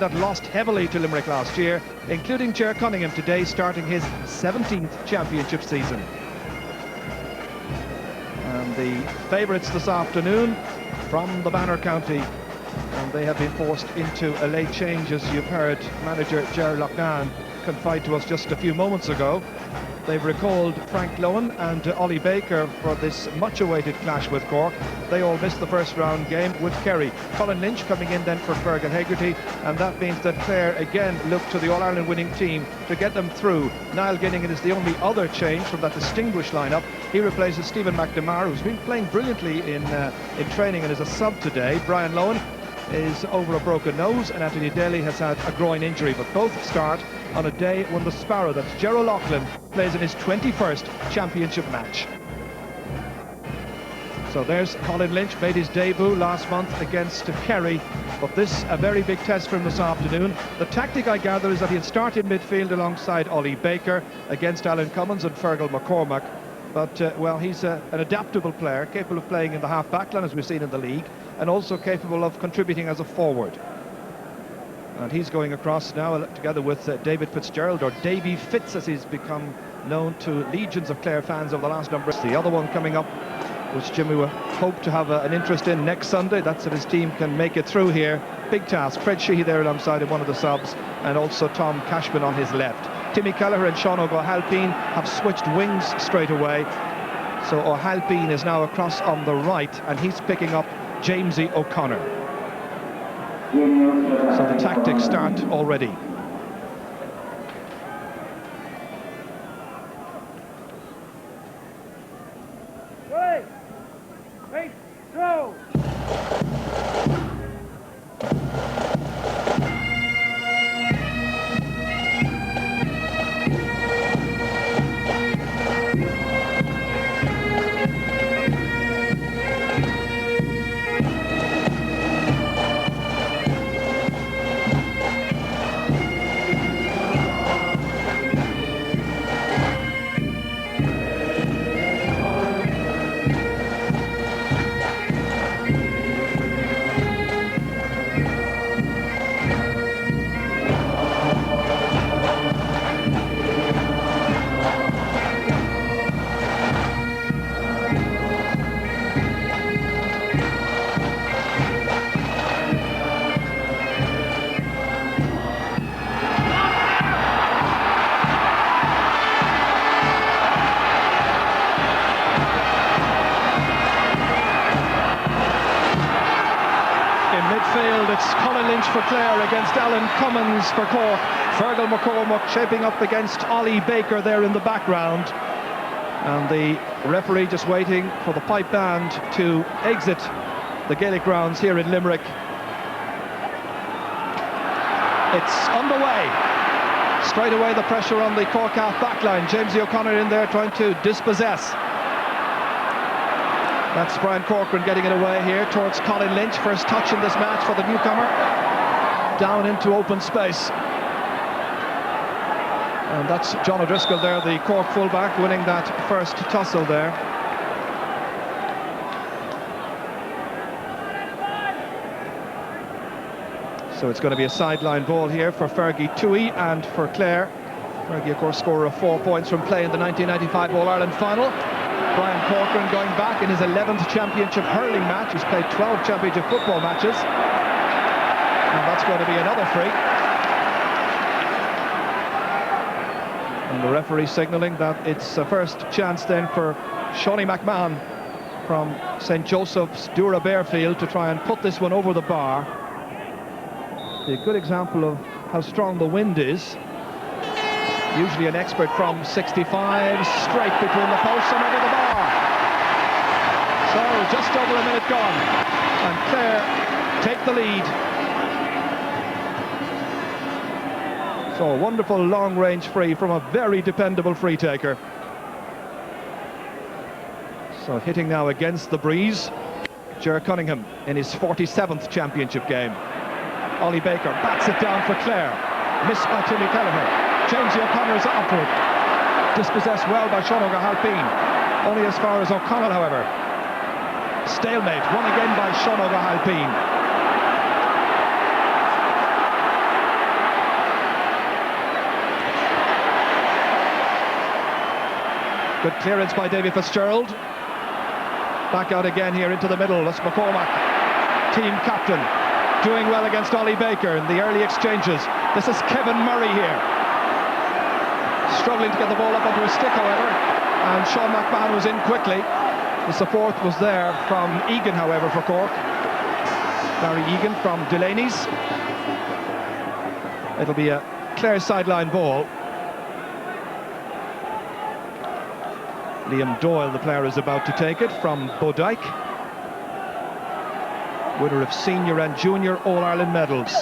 that lost heavily to Limerick last year, including Ger Cunningham today, starting his 17th championship season. And the favourites this afternoon from the Banner County, and they have been forced into a late change, as you've heard manager Ger Loughnane confide to us just a few moments ago. They've recalled Frank Lohan and Ollie Baker for this much-awaited clash with Cork. They all missed the first round game with Kerry. Colin Lynch coming in then for Fergal Hegarty, and that means that Clare again look to the All-Ireland winning team to get them through. Niall Ginnigan is the only other change from that distinguished lineup. He replaces Stephen McNamara, who's been playing brilliantly in training and is a sub today. Brian Lohan is over a broken nose, and Anthony Daly has had a groin injury, but both start on a day when the Sparrow, that's Ger O'Loughlin, plays in his 21st championship match. So there's Colin Lynch, made his debut last month against Kerry, but this a very big test for him this afternoon. The tactic, I gather, is that he'll start in midfield alongside Ollie Baker against Alan Cummins and Fergal McCormack. But, well, he's an adaptable player, capable of playing in the half-back line, as we've seen in the league, and also capable of contributing as a forward. And he's going across now together with David Fitzgerald, or Davy Fitz, as he's become known to legions of Clare fans over the last number. The other one coming up, which Jimmy will hope to have an interest in next Sunday. That's if his team can make it through here. Big task. Fred Sheehy there alongside of one of the subs, and also Tom Cashman on his left. Timmy Kelleher and Sean O'Halpine have switched wings straight away. So O'Halpine is now across on the right, and he's picking up Jamesy O'Connor. So the tactics start already. Wait, go! It's Colin Lynch for Clare against Alan Cummins for Cork. Fergal McCormack shaping up against Ollie Baker there in the background. And the referee just waiting for the pipe band to exit the Gaelic grounds here in Limerick. It's underway. Straight away the pressure on the Cork half back line. Jamesy O'Connor in there trying to dispossess. That's Brian Corcoran getting it away here towards Colin Lynch. First touch in this match for the newcomer. Down into open space. And that's John O'Driscoll there, the Cork fullback, winning that first tussle there. So it's going to be a sideline ball here for Fergie Toohey and for Clare. Fergie, of course, scorer of 4 points from play in the 1995 All-Ireland final. Brian Corcoran going back in his 11th championship hurling match. He's played 12 championship football matches. And that's going to be another free. And the referee signalling that it's a first chance then for Shawnee McMahon from St. Joseph's Dura Bearfield to try and put this one over the bar. A good example of how strong the wind is. Usually an expert from 65, straight between the posts and over the bar. So just over a minute gone, and Clare take the lead. So a wonderful long-range free from a very dependable free taker. So hitting now against the breeze, Ger Cunningham in his 47th championship game. Ollie Baker bats it down for Clare. Missed by Timmy Kelleher. Jamesy O'Connor is upward. Dispossessed well by Sean O'Halpine. Only as far as O'Connell, however. Stalemate, won again by Sean O'Halpine. Good clearance by Davy Fitzgerald. Back out again here into the middle. That's McCormack, team captain, doing well against Ollie Baker in the early exchanges. This is Kevin Murray here, struggling to get the ball up onto his stick, however, and Sean McMahon was in quickly. The support was there from Egan, however, for Cork. Larry Egan from Delaney's. It'll be a Clare sideline ball. Liam Doyle, the player, is about to take it from Bodyke, winner of senior and junior All-Ireland medals.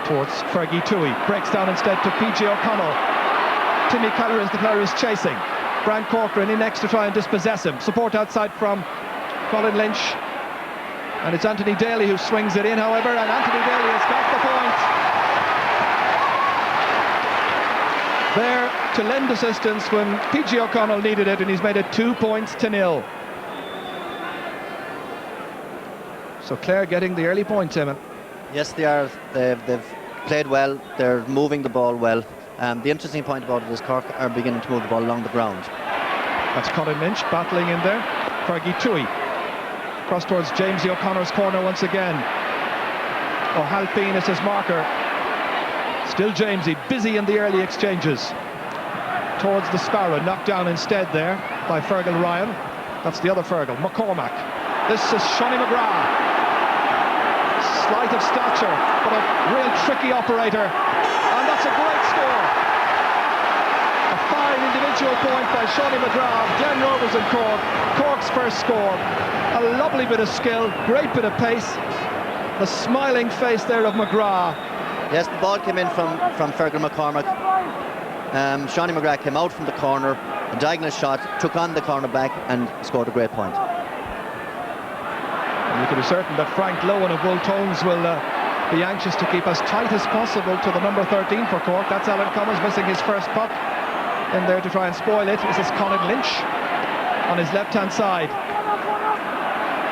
Towards Fergie Toohey, breaks down instead to PJ O'Connell. Timmy Keller is the player who's chasing. Brian Corcoran in next to try and dispossess him. Support outside from Colin Lynch. And it's Anthony Daly who swings it in, however, and Anthony Daly has got the point. There to lend assistance when PJ O'Connell needed it, and he's made it 2-0. So Clare getting the early point, Eamon. Yes, they are. They've played well. They're moving the ball well. The interesting point about it is Cork are beginning to move the ball along the ground. That's Colin Lynch battling in there. Fergie Toohey cross towards Jamesy O'Connor's corner once again. O'Halpine is his marker. Still Jamesy, busy in the early exchanges. Towards the Sparrow, knocked down instead there by Fergal Ryan. That's the other Fergal, McCormack. This is Shonny McGrath. Slight of stature, but a real tricky operator. And that's a great score. A fine individual point by Shonny McGrath. Glenn Rovers and Cork. Cork's first score. A lovely bit of skill, great bit of pace. The smiling face there of McGrath. Yes, the ball came in from Fergal McCormack. Shonny McGrath came out from the corner, a diagonal shot, took on the cornerback and scored a great point. And you can be certain that Frank Lowen of Bull Tones will be anxious to keep as tight as possible to the number 13 for Cork. That's Alan Cummins missing his first puck in there to try and spoil it. This is Colin Lynch on his left-hand side.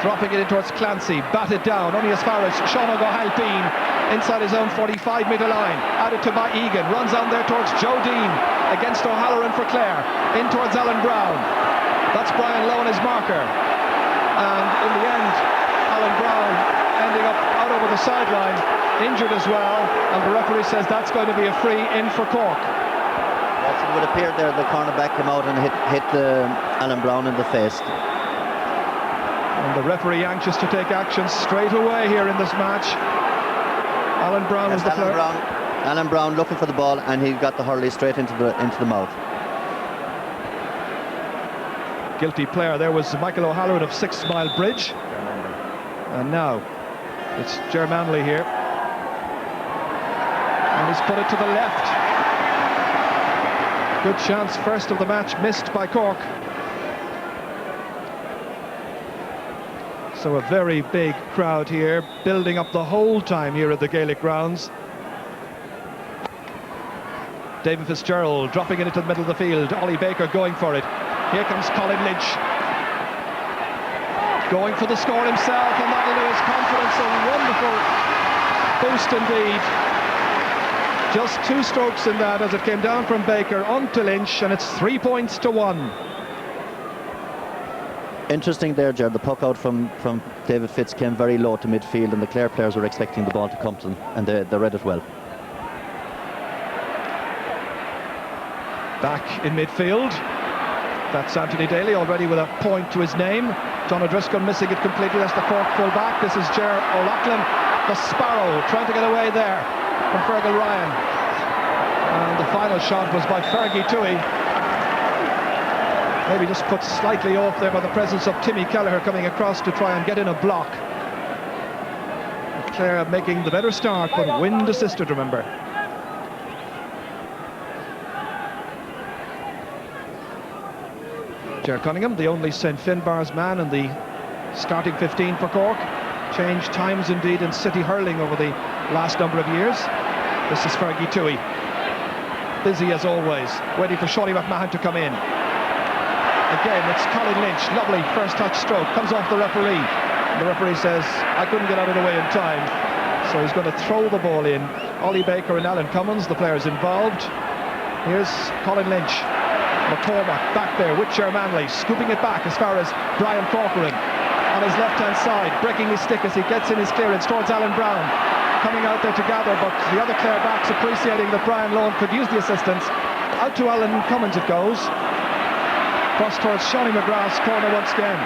Dropping it in towards Clancy, batted down, only as far as Sean O'Halpine inside his own 45-metre line. Added to by Egan, runs on there towards Joe Dean against O'Halloran for Clare. In towards Alan Brown. That's Brian Lowen, his marker. And in the end, Alan Brown ending up out over the sideline, injured as well. And the referee says that's going to be a free in for Cork. Yes, it would appear there the cornerback came out and hit Alan Brown in the face. And the referee anxious to take action straight away here in this match. Alan Brown is the player. Alan Brown looking for the ball, and he got the hurley straight into the mouth. Guilty player there was Michael O'Halloran of 6 Mile Bridge. And now it's Ger Manley here. And he's put it to the left. Good chance, first of the match, missed by Cork. So a very big crowd here, building up the whole time here at the Gaelic grounds. David Fitzgerald dropping it into the middle of the field. Ollie Baker going for it. Here comes Colin Lynch. Going for the score himself, and that'll do his confidence a wonderful boost indeed. Just 2 strokes in that as it came down from Baker onto Lynch, and it's 3-1. Interesting there, Jared. The puck out from David Fitz came very low to midfield, and the Clare players were expecting the ball to come to them, and they read it well. Back in midfield, that's Anthony Daly already with a point to his name. John O'Driscoll missing it completely. That's the Cork full back. This is Ger O'Loughlin, the Sparrow, trying to get away there from Fergal Ryan. And the final shot was by Fergie Toohey. Maybe just put slightly off there by the presence of Timmy Kelleher coming across to try and get in a block. Clare making the better start, but wind assisted, remember. Ger Cunningham, the only St Finbarr's man in the starting 15 for Cork. Changed times indeed in city hurling over the last number of years. This is Fergie Toohey. Busy as always, waiting for Shonny McMahon to come in. Again, it's Colin Lynch, lovely first touch stroke, comes off the referee. And the referee says, I couldn't get out of the way in time. So he's going to throw the ball in. Ollie Baker and Alan Cummins, the players involved. Here's Colin Lynch. McCormack back there with Ger Manley, scooping it back as far as Brian Corcoran on his left-hand side, breaking his stick as he gets in his clearance towards Alan Brown. Coming out there together, but the other Clare backs appreciating that Brian Lohan could use the assistance. Out to Alan Cummins it goes. Cross towards Shawnee McGrath's corner once again.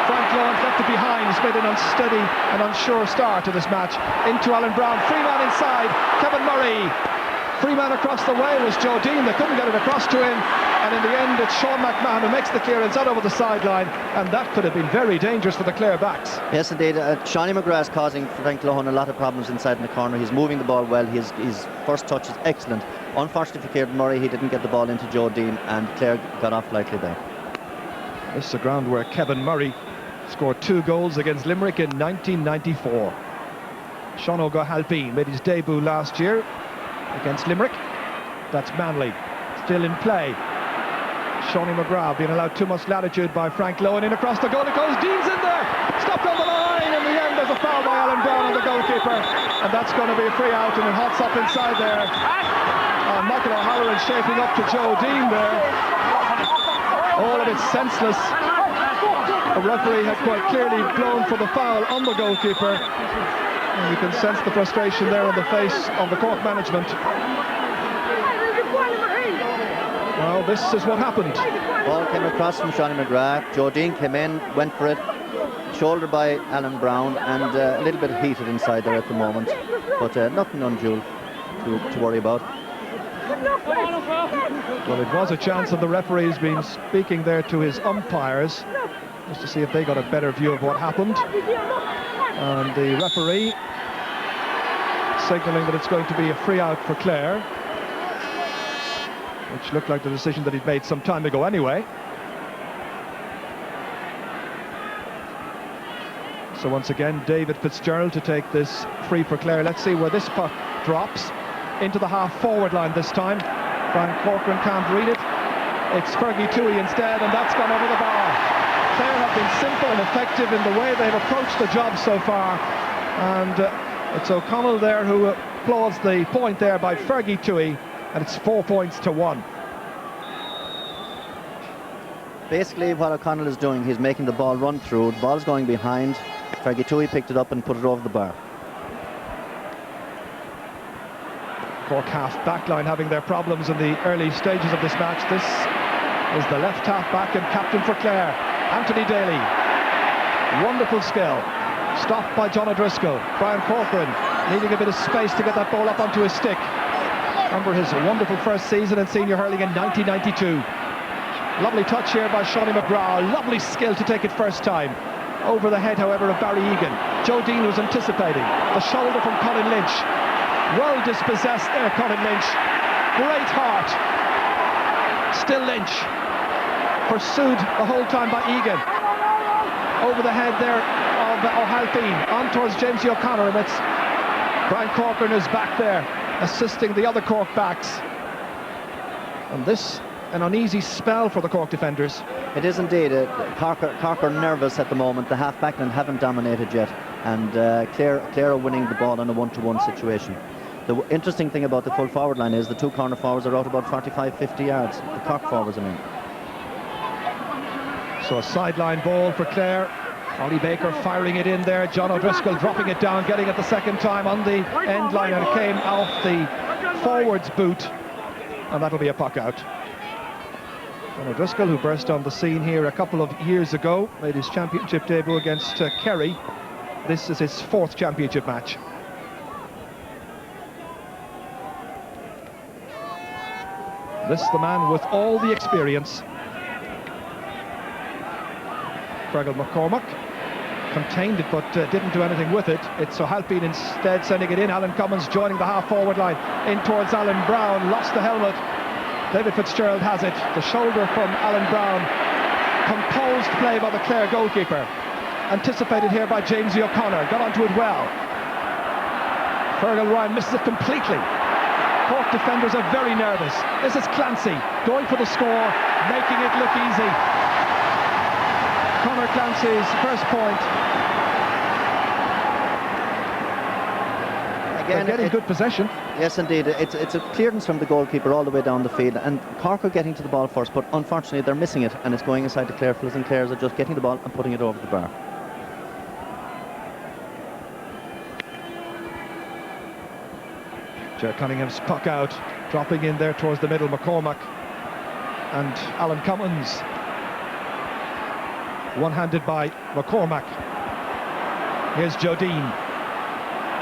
Frank Lohan left it behind. He's made an unsteady and unsure start to this match. Into Alan Brown. Free man inside. Kevin Murray. Free man across the way was Joe Dean. They couldn't get it across to him. And in the end, it's Sean McMahon who makes the clearance out over the sideline. And that could have been very dangerous for the Clare backs. Yes, indeed. Shawnee McGrath causing Frank Lohan a lot of problems inside in the corner. He's moving the ball well. His first touch is excellent. Unfortunately for Kieran Murray, he didn't get the ball into Joe Dean, and Clare got off lightly there. This is the ground where Kevin Murray scored 2 goals against Limerick in 1994. Sean O'Halpine made his debut last year against Limerick. That's Manley, still in play. Shawnee McGrath being allowed too much latitude by Frank Lohan. In across the goal it goes. Dean's in there, stopped on the line. In the end, there's a foul by Alan Brown on the goalkeeper, and that's going to be a free out. And it hots up inside there. Michael O'Halloran shaping up to Joe Dean there. All of it senseless. The referee had quite clearly blown for the foul on the goalkeeper. And you can sense the frustration there on the face of the Cork management. Well, this is what happened. Ball came across from Shawnee McGrath. Joe Dean came in, went for it. Shouldered by Alan Brown, and a little bit heated inside there at the moment. But nothing undue to worry about. Well, it was a chance, and the referee's been speaking there to his umpires just to see if they got a better view of what happened. And the referee signalling that it's going to be a free out for Clare, which looked like the decision that he'd made some time ago anyway. So once again, David Fitzgerald to take this free for Clare. Let's see where this puck drops. Into the half-forward line this time. Brian Corcoran can't read it. It's Fergie Toohey instead, and that's gone over the bar. Clare have been simple and effective in the way they've approached the job so far. And it's O'Connell there who applauds the point there by Fergie Toohey, and it's 4 points to 1. Basically, what O'Connell is doing, he's making the ball run through. The ball's going behind. Fergie Toohey picked it up and put it over the bar. Cork half backline having their problems in the early stages of this match. This is the left half back and captain for Clare, Anthony Daly. Wonderful skill. Stopped by John O'Driscoll. Brian Corcoran needing a bit of space to get that ball up onto his stick. Remember his wonderful first season in senior hurling in 1992. Lovely touch here by Shawnee McGrath. Lovely skill to take it first time. Over the head, however, of Barry Egan. Joe Dean was anticipating. The shoulder from Colin Lynch. Well dispossessed there, Colin Lynch. Great heart. Still Lynch. Pursued the whole time by Egan. Over the head there of O'Halpine. On towards James O'Connor, and it's Brian Corcoran who's back there, assisting the other Cork backs. And this, an uneasy spell for the Cork defenders. It is indeed. Cork are nervous at the moment. The half-backmen haven't dominated yet, and Clare are winning the ball in a one-to-one situation. The interesting thing about the full forward line is the 2 corner forwards are out about 45-50 yards. The Cork forwards, I mean. So a sideline ball for Clare. Ollie Baker firing it in there. John O'Driscoll dropping it down, getting it the second time on the end line, and it came off the forward's boot, and that'll be a puck out. John O'Driscoll, who burst on the scene here a couple of years ago, made his championship debut against Kerry. This is his 4th championship match. This is the man with all the experience. Fergal McCormack contained it, but didn't do anything with it. It's O'Halpine instead sending it in. Alan Cummins joining the half-forward line. In towards Alan Brown, lost the helmet. David Fitzgerald has it. The shoulder from Alan Brown. Composed play by the Clare goalkeeper. Anticipated here by James O'Connor. Got onto it well. Fergal Ryan misses it completely. Cork defenders are very nervous. This is Clancy going for the score, making it look easy. Conor Clancy's first point. They're getting good possession. Yes, indeed. It's a clearance from the goalkeeper all the way down the field, and Cork are getting to the ball first, but unfortunately they're missing it, and it's going inside the Clare fellas, and Clares are just getting the ball and putting it over the bar. Ger Cunningham's puck out, dropping in there towards the middle. McCormack and Alan Cummins. One-handed by McCormack. Here's Joe Dean.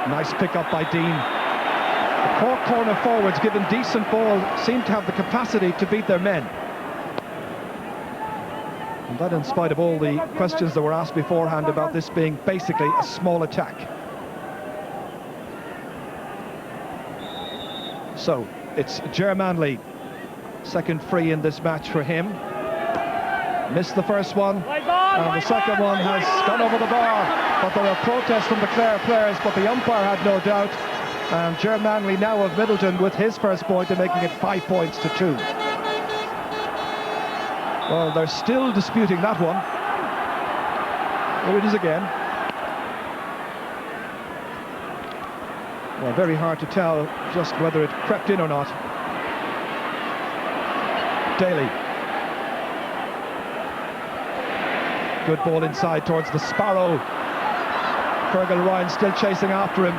Nice pick-up by Dean. The Cork corner forwards, given decent ball, seem to have the capacity to beat their men. And that in spite of all the questions that were asked beforehand about this being basically a small attack. So it's Ger Manley, second free in this match for him. Missed the first one, and the second one has gone over the bar, but there are protests from the Clare players, but the umpire had no doubt, and Ger Manley now of Middleton with his first point and making it 5 points to 2. Well, they're still disputing that one. Here it is again. Well, very hard to tell just whether it crept in or not. Daly. Good ball inside towards the Sparrow. Fergal Ryan still chasing after him.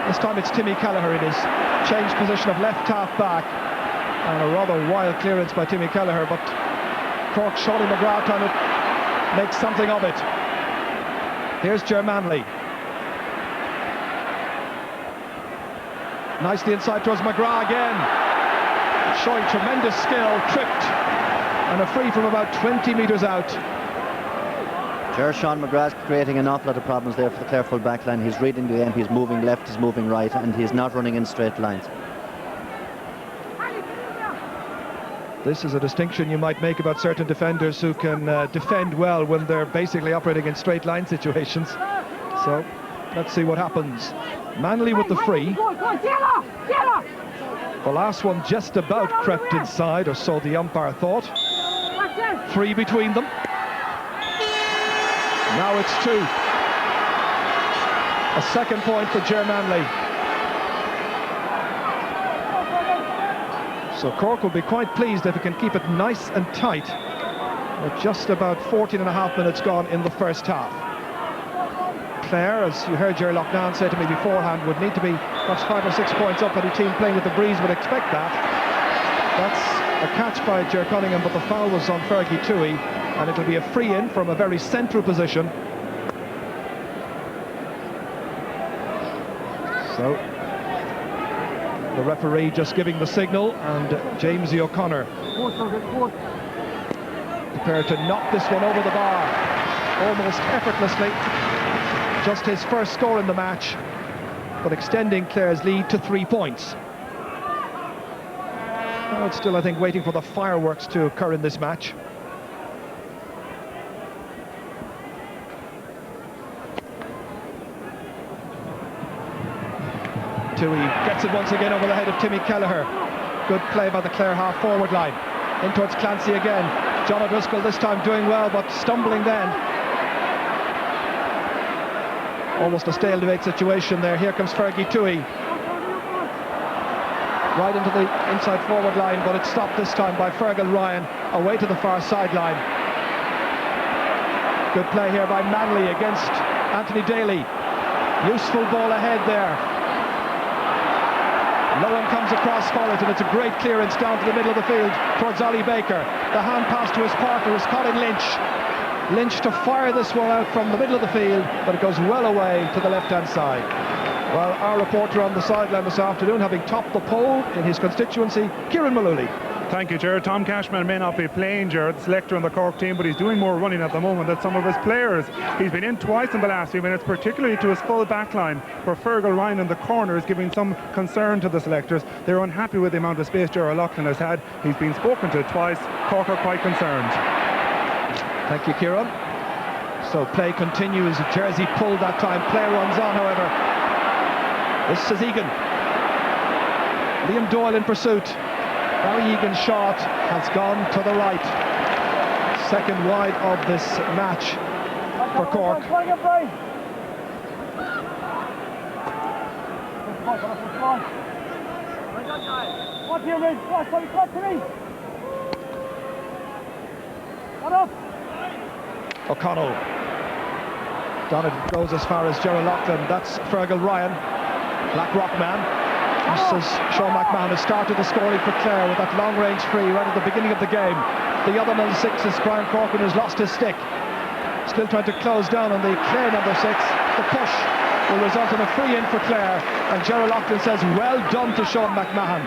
This time it's Timmy Kelleher. It is changed position of left half back, and a rather wild clearance by Timmy Kelleher, but Cork Shawley McGrath on it, makes something of it. Here's Ger Manley. Nicely inside towards McGrath again, showing tremendous skill, tripped, and a free from about 20 metres out. Sean McGrath's creating an awful lot of problems there for the Clare full back line. He's reading the game, he's moving left, he's moving right, and he's not running in straight lines. This is a distinction you might make about certain defenders who can defend well when they're basically operating in straight line situations. So let's see what happens. Manley with the free. The last one just about crept inside, or so the umpire thought. Free between them. Now it's 2. A second point for Ger Manley. So Cork will be quite pleased if he can keep it nice and tight. With just about 14.5 minutes gone in the first half. Clare, as you heard Jerry Loughnane say to me beforehand, would need to be perhaps 5 or 6 points up. Any team playing with the breeze would expect that. That's a catch by Ger Cunningham, but the foul was on Fergie Toohey, and it'll be a free in from a very central position. So the referee just giving the signal, and Jamesy O'Connor prepared to knock this one over the bar almost effortlessly. Just his first score in the match, but extending Clare's lead to 3 points. Now it's still, I think, waiting for the fireworks to occur in this match. Toohey gets it once again over the head of Timmy Kelleher. Good play by the Clare half forward line. In towards Clancy again. John O'Driscoll this time doing well, but stumbling then. Almost a stalemate situation there. Here comes Fergie Toohey. Right into the inside forward line, but it's stopped this time by Fergal Ryan, away to the far sideline. Good play here by Manley against Anthony Daly. Useful ball ahead there. No one comes across for it, and it's a great clearance down to the middle of the field towards Ollie Baker. The hand pass to his partner is Colin Lynch. Lynch to fire this one out from the middle of the field, but it goes well away to the left-hand side. Well, our reporter on the sideline this afternoon, having topped the poll in his constituency, Kieran Mullooly. Thank you, Jared. Tom Cashman may not be playing, Jared, the selector on the Cork team, but he's doing more running at the moment than some of his players. He's been in twice in the last few minutes, particularly to his full back line, where Fergal Ryan in the corner is giving some concern to the selectors. They're unhappy with the amount of space Gerard Loughlin has had. He's been spoken to twice. Cork are quite concerned. Thank you, Kieran. So play continues. Jersey pulled that time. Play runs on, however. This is Egan. Liam Doyle in pursuit. Barry Egan's shot has gone to the right. Second wide of this match for Cork. O'Connell. Donald goes as far as Gerald Loughlin. That's Fergal Ryan, Blackrock man. Just as Sean McMahon has started the scoring for Clare with that long-range free right at the beginning of the game. The other number 6 is Brian Corcoran, who's lost his stick. Still trying to close down on the Clare number 6. The push will result in a free in for Clare, and Gerald Loughlin says well done to Sean McMahon.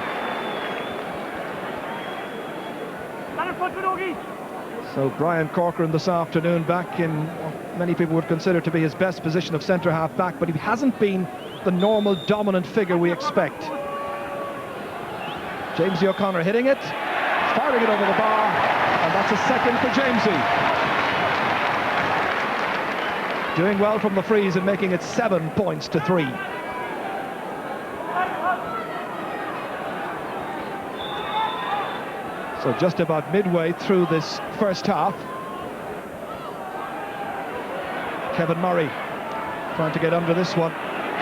So Brian Corcoran this afternoon back in what many people would consider to be his best position of centre half back, but he hasn't been the normal dominant figure we expect. Jamesy O'Connor hitting it, firing it over the bar, and that's a second for Jamesy. Doing well from the frees and making it 7 points to 3. So just about midway through this first half. Kevin Murray trying to get under this one.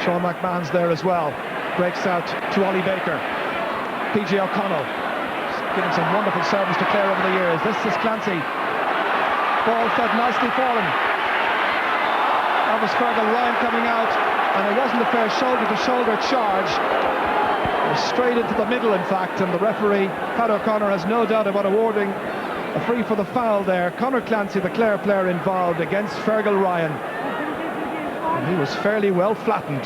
Sean McMahon's there as well. Breaks out to Ollie Baker. PJ O'Connell giving some wonderful service to Clare over the years. This is Clancy. Ball fed nicely for him. That was Fergal Ryan coming out, and it wasn't a fair shoulder-to-shoulder charge. It was straight into the middle, in fact, and the referee, Pat O'Connor, has no doubt about awarding a free for the foul there. Conor Clancy, the Clare player involved, against Fergal Ryan. And he was fairly well flattened.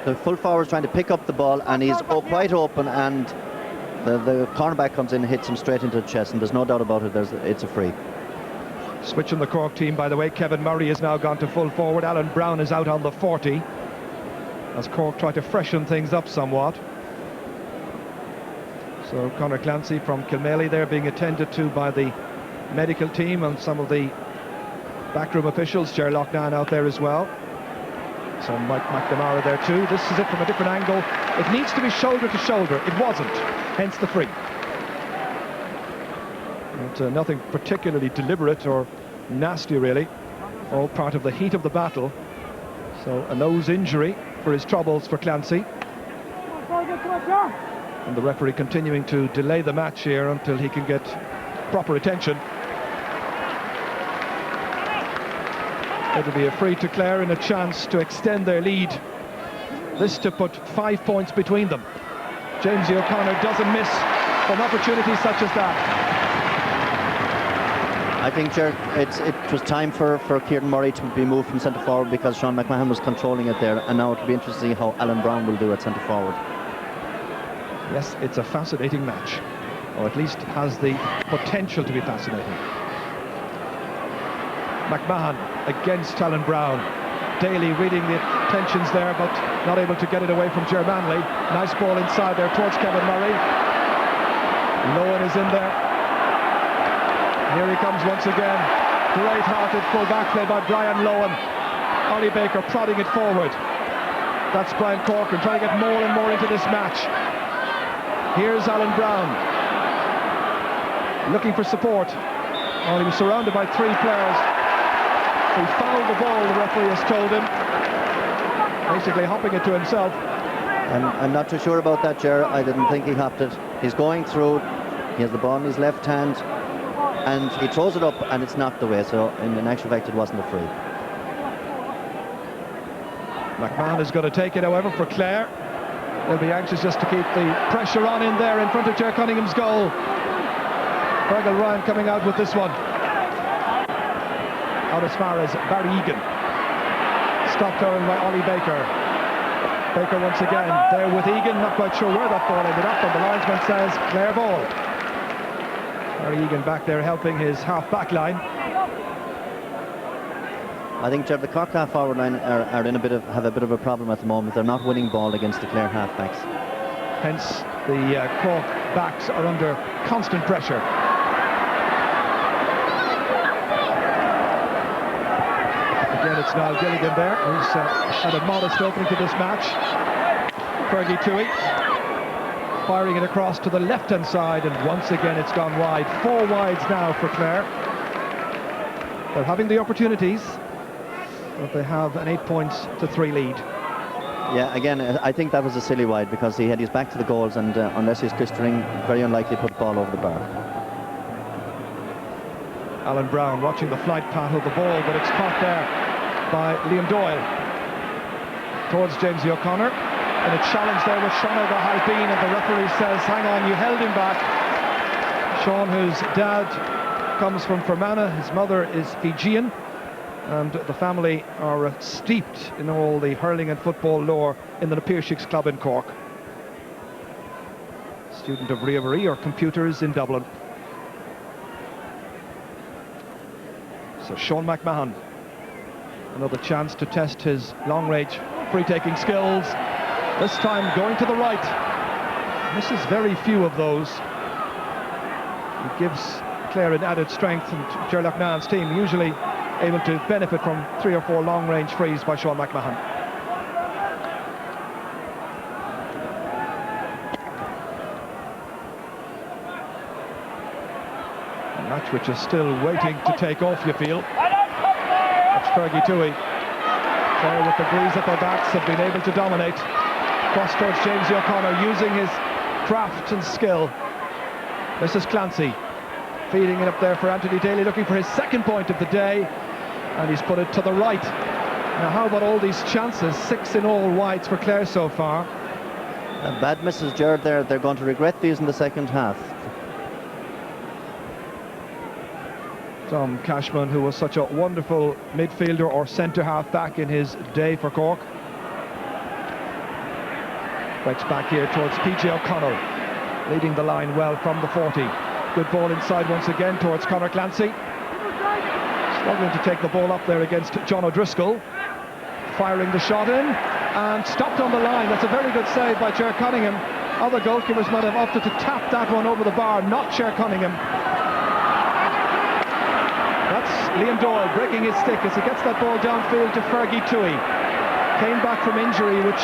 The full forward's trying to pick up the ball, and he's quite open, and the cornerback comes in and hits him straight into the chest, and there's no doubt about it, it's a free. Switching the Cork team, by the way. Kevin Murray has now gone to full forward. Alan Brown is out on the 40 as Cork try to freshen things up somewhat. So Conor Clancy from Kilmaley there being attended to by the medical team and some of the backroom officials. Ger Loughlin out there as well. So Mike McNamara there too. This is it from a different angle. It needs to be shoulder to shoulder. It wasn't, hence the free. And, nothing particularly deliberate or nasty really. All part of the heat of the battle. So a nose injury for his troubles for Clancy. And the referee continuing to delay the match here until he can get proper attention. It'll be a free to Clare and a chance to extend their lead. This to put 5 points between them. Jamesy O'Connor doesn't miss from opportunities such as that. I think, Ger, it was time for Kieran Murray to be moved from centre forward because Sean McMahon was controlling it there, and now it'll be interesting to see how Alan Brown will do at centre forward. Yes, it's a fascinating match, or at least has the potential to be fascinating. McMahon against Alan Brown. Daly reading the tensions there, but not able to get it away from Ger Manley. Nice ball inside there towards Kevin Murray. Lowen is in there. Here he comes once again. Great-hearted full-back play by Brian Lowen. Ollie Baker prodding it forward. That's Brian Corcoran trying to get more and more into this match. Here's Alan Brown looking for support. Oh, he was surrounded by 3 players. He fouled the ball, the referee has told him. Basically hopping it to himself. I'm not too sure about that, Ger. I didn't think he hopped it. He's going through. He has the ball in his left hand, and he throws it up, and it's knocked away. So in actual fact, it wasn't a free. McMahon is going to take it, however, for Clare. They'll be anxious just to keep the pressure on in there in front of Ger Cunningham's goal. Fergal Ryan coming out with this one. Out as far as Barry Egan. Stopped going by Ollie Baker. Baker once again there with Egan, not quite sure where that ball ended up, and the linesman says Clare ball. Barry Egan back there helping his half-back line. I think, Jeff, the Cork half-forward line are in have a bit of a problem at the moment. They're not winning ball against the Clare half-backs. Hence the Cork backs are under constant pressure. Again, it's Niall Gilligan there, who's had a modest opening to this match. Fergie Toohey firing it across to the left-hand side, and once again it's gone wide. 4 wides now for Clare. They're having the opportunities, but they have an 8-3 lead. Yeah, again, I think that was a silly wide because he had his back to the goals, and unless he's Christering, very unlikely to put the ball over the bar. Alan Brown watching the flight path of the ball, but it's caught there by Liam Doyle towards Jamesy O'Connor, and a challenge there with Sean O'Halbeen, and the referee says, hang on, you held him back. Sean, whose dad comes from Fermanagh, his mother is Fijian, and the family are steeped in all the hurling and football lore in the Napiershicks Club in Cork. Student of Riavery or computers in Dublin. So Sean McMahon, another chance to test his long-range free-taking skills, this time going to the right. Misses very few of those. It gives Clare an added strength, and Ger Loughnane's team usually able to benefit from 3 or 4 long-range frees by Sean McMahon. A match which is still waiting to take off, you feel. That's Fergie Toohey. Clare with the breeze at their backs have been able to dominate. Cross towards Jamesy O'Connor, using his craft and skill. This is Clancy feeding it up there for Anthony Daly, looking for his second point of the day, and he's put it to the right. Now how about all these chances? 6 in all wides for Clare so far. Bad misses, Jared, there. They're going to regret these in the second half. Tom Cashman, who was such a wonderful midfielder or centre-half back in his day for Cork. Breaks back here towards PJ O'Connell, leading the line well from the 40. Good ball inside once again towards Conor Clancy. Struggling to take the ball up there against John O'Driscoll. Firing the shot in and stopped on the line. That's a very good save by Ger Cunningham. Other goalkeepers might have opted to tap that one over the bar, not Ger Cunningham. That's Liam Doyle breaking his stick as he gets that ball downfield to Fergie Toohey. Came back from injury which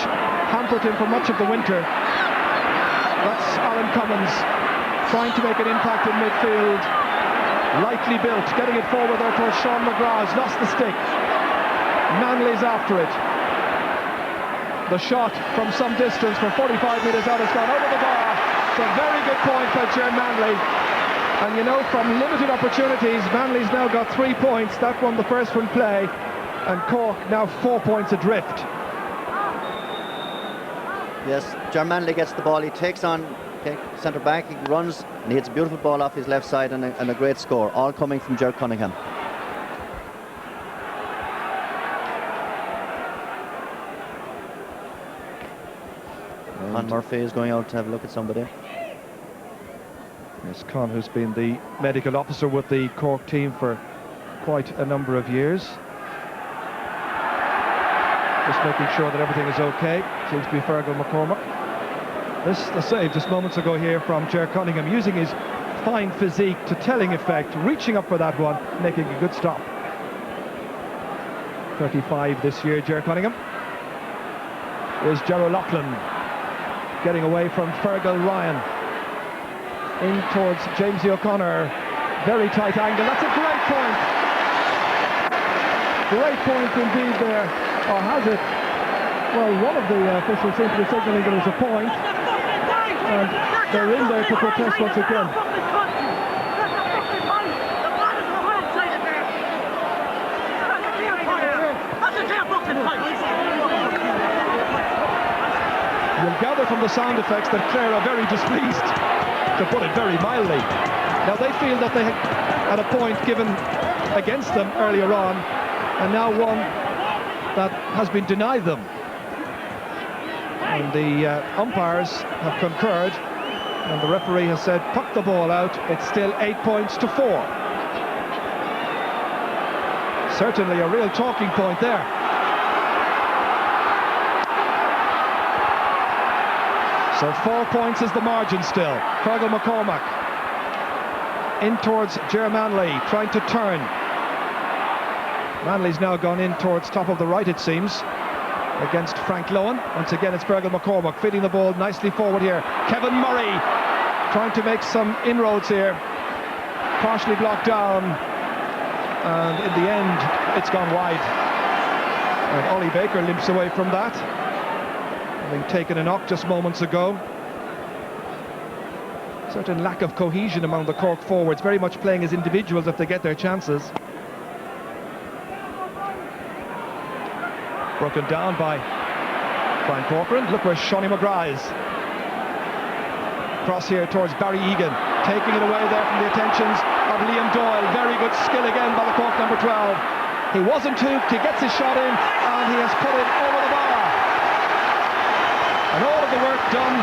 hampered him for much of the winter. That's Alan Cummins trying to make an impact in midfield. Lightly built, getting it forward there towards Sean McGrath. Lost the stick. Manley's after it. The shot from some distance from 45 metres out has gone over the bar. It's a very good point by Ger Manley. And you know, from limited opportunities, Manley's now got 3 points. That won the first one play, and Cork now 4 points adrift. Yes, Ger Manley gets the ball. He takes on centre back. He runs and he hits a beautiful ball off his left side, and a great score, all coming from Ger Cunningham. Con Murphy is going out to have a look at somebody. Yes, Con, who's been the medical officer with the Cork team for quite a number of years. Just making sure that everything is okay. Seems to be Fergal McCormack. The save just moments ago here from Ger Cunningham, using his fine physique to telling effect, reaching up for that one, making a good stop. 35 this year, Ger Cunningham. Here's Ger O'Loughlin getting away from Fergal Ryan. In towards Jamesy O'Connor. Very tight angle. That's a great point. Great point indeed there. Or has it? Well, one of the officials seems to be signalling that it's a point. And they're in there to protest once again. You'll gather from the sound effects that Clare are very displeased, to put it very mildly. Now they feel that they had a point given against them earlier on, and now one that has been denied them. And the umpires have concurred, and the referee has said, puck the ball out. It's still 8 points to 4. Certainly a real talking point there. So 4 points is the margin still. Fergal McCormack in towards Ger Manley, trying to turn. Manley's now gone in towards top of the right, it seems, against Frank Lohan. Once again, it's Fergal McCormack feeding the ball nicely forward here. Kevin Murray trying to make some inroads here. Partially blocked down and in the end it's gone wide. And Ollie Baker limps away from that, having taken a knock just moments ago. Certain lack of cohesion among the Cork forwards, very much playing as individuals if they get their chances. Broken down by Brian Corcoran. Look where Shawnee McGrath is. Cross here towards Barry Egan, taking it away there from the attentions of Liam Doyle. Very good skill again by the Cork number 12. He wasn't hooked, he gets his shot in, and he has put it over the bar. And all of the work done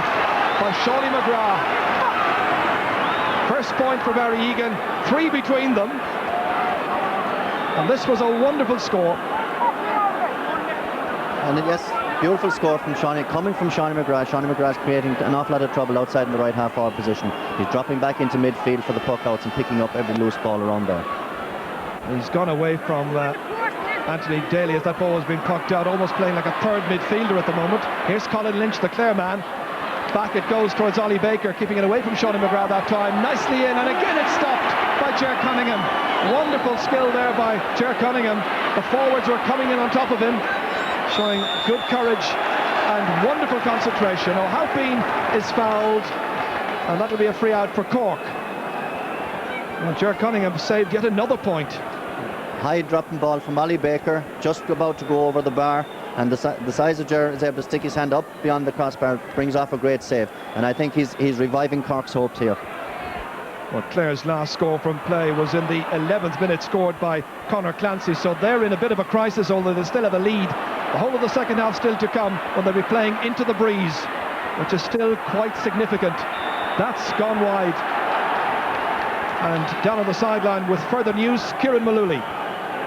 by Shawnee McGrath. First point for Barry Egan, 3 between them. And this was a wonderful score. And yes, beautiful score from Shawnee, coming from Shawnee McGrath. Shawnee McGrath creating an awful lot of trouble outside in the right half forward position. He's dropping back into midfield for the puck outs and picking up every loose ball around there. He's gone away from Anthony Daly as that ball has been pucked out, almost playing like a third midfielder at the moment. Here's Colin Lynch, the Clare man. Back it goes towards Ollie Baker, keeping it away from Shawnee McGrath that time. Nicely in, and again it's stopped by Ger Cunningham. Wonderful skill there by Ger Cunningham. The forwards were coming in on top of him, showing good courage and wonderful concentration. O'Halpine is fouled, and that'll be a free out for Cork. Well, Ger Cunningham saved yet another point. High dropping ball from Ollie Baker, just about to go over the bar, and the size of Ger is able to stick his hand up beyond the crossbar, brings off a great save, and I think he's reviving Cork's hopes here. Well, Clare's last score from play was in the 11th minute, scored by Conor Clancy, so they're in a bit of a crisis, although they still have a lead. The whole of the second half still to come, when they'll be playing into the breeze, which is still quite significant. That's gone wide. And down on the sideline with further news, Kieran Malooly.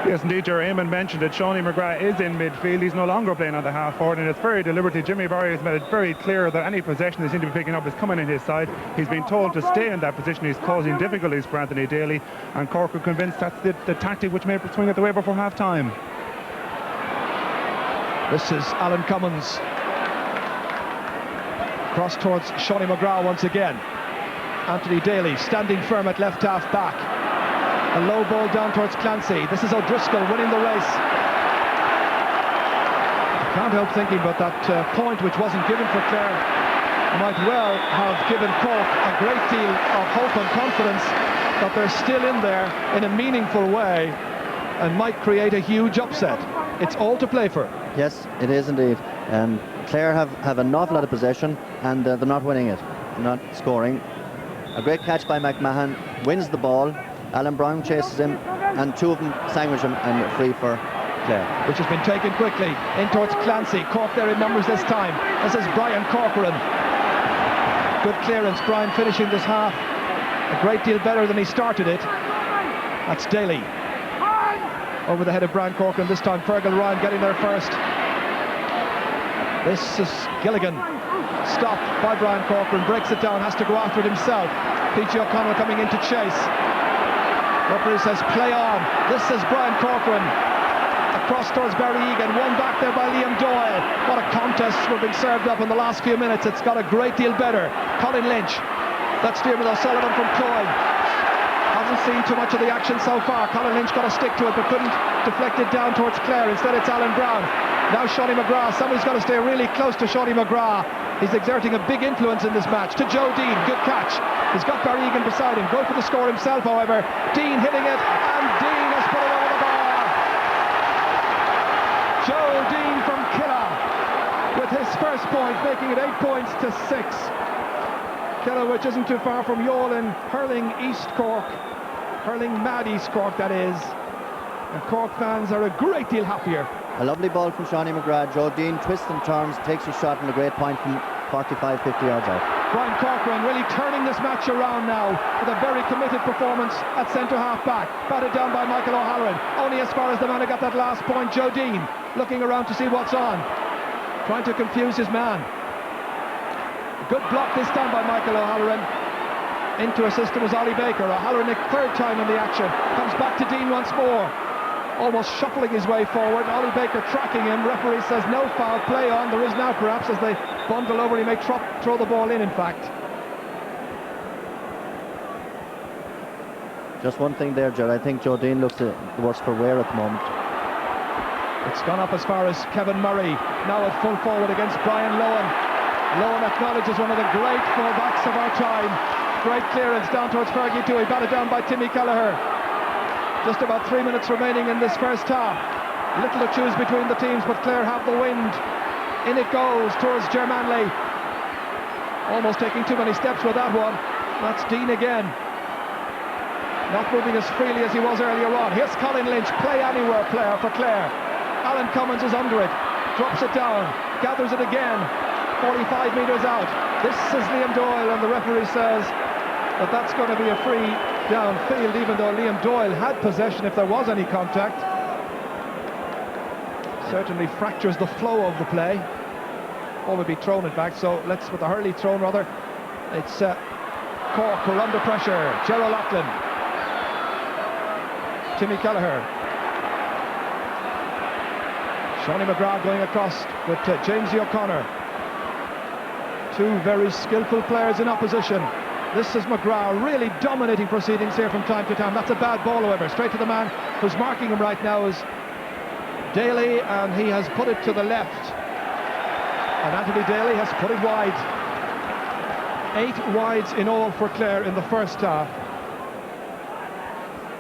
Yes, indeed, Ger. Eamon mentioned that Shawnee McGrath is in midfield. He's no longer playing on the half forward, and it's very deliberately. Jimmy Barry has made it very clear that any possession they seem to be picking up is coming in his side. He's been told to stay in that position. He's causing difficulties for Anthony Daly, and Cork are convinced that's the tactic which may swing at the way before half time. This is Alan Cummins. Cross towards Shawnee McGrath once again. Anthony Daly standing firm at left half back. A low ball down towards Clancy. This is O'Driscoll winning the race. I can't help thinking about that point which wasn't given for Clare. Might well have given Cork a great deal of hope and confidence that they're still in there in a meaningful way and might create a huge upset. It's all to play for. Yes, it is indeed. Clare have an awful lot of possession, and they're not winning it. They're not scoring. A great catch by McMahon, wins the ball. Alan Brown chases him, and two of them sandwich him, and free for Clare. Which has been taken quickly in towards Clancy. Cork there in numbers this time. This is Brian Corcoran. Good clearance. Brian finishing this half a great deal better than he started it. That's Daly. Over the head of Brian Corcoran this time. Fergal Ryan getting there first. This is Gilligan. Stopped by Brian Corcoran. Breaks it down. Has to go after it himself. P.G. O'Connell coming in to chase. Referee says play on. This is Brian Corcoran. Across towards Barry Egan. One back there by Liam Doyle. What a contest we're being served up in the last few minutes. It's got a great deal better. Colin Lynch. That's Diarmuid O'Sullivan from Cloyne. Hasn't seen too much of the action so far. Colin Lynch got to stick to it but couldn't deflect it down towards Clare. Instead it's Alan Brown. Now Shawnee McGrath. Somebody's got to stay really close to Shawnee McGrath. He's exerting a big influence in this match. To Joe Dean. Good catch. He's got Barry Egan beside him. Go for the score himself, however. Dean hitting it, and Dean has put it over the bar. Joe Dean from Killa with his first point, making it 8 points to 6. Killa, which isn't too far from Youghal in Hurling East Cork. Hurling Mad East Cork, that is. And Cork fans are a great deal happier. A lovely ball from Shawnee McGrath. Joe Dean twists and turns, takes his shot, and a great point from 45, 50 yards out. Brian Corcoran really turning this match around now with a very committed performance at centre half back. Batted down by Michael O'Halloran. Only as far as the man who got that last point, Joe Dean, looking around to see what's on. Trying to confuse his man. Good block this time by Michael O'Halloran. Into assist was Ollie Baker. O'Halloran the third time in the action. Comes back to Dean once more. Almost shuffling his way forward. Ollie Baker tracking him. Referee says no foul, play on. There is now perhaps as they bundle over. He may throw the ball in fact. Just one thing there, Ger. I think Joe Dean looks the worse for wear at the moment. It's gone up as far as Kevin Murray, now at full forward against Brian Lohan. Lohan acknowledges one of the great full-backs of our time. Great clearance down towards Fergie Dewey, batted down by Timmy Kelleher. Just about 3 minutes remaining in this first half. Little to choose between the teams, but Clare have the wind. In it goes towards Germanley. Almost taking too many steps with that one. That's Dean again. Not moving as freely as he was earlier on. Here's Colin Lynch, play anywhere player for Clare. Alan Cummins is under it, drops it down, gathers it again, 45 metres out. This is Liam Doyle, and the referee says that that's going to be a free downfield, even though Liam Doyle had possession if there was any contact. Certainly fractures the flow of the play. Ball would be thrown it back, so let's, with the Hurley thrown rather, it's Cork who are under pressure. Gerald Loughlin, Timmy Kelleher, Shawnee McGrath going across with Jamesy O'Connor. Two very skillful players in opposition. This is McGrath really dominating proceedings here from time to time. That's a bad ball, however. Straight to the man who's marking him right now is Daly, and he has put it to the left. And Anthony Daly has put it wide. 8 wides in all for Clare in the first half.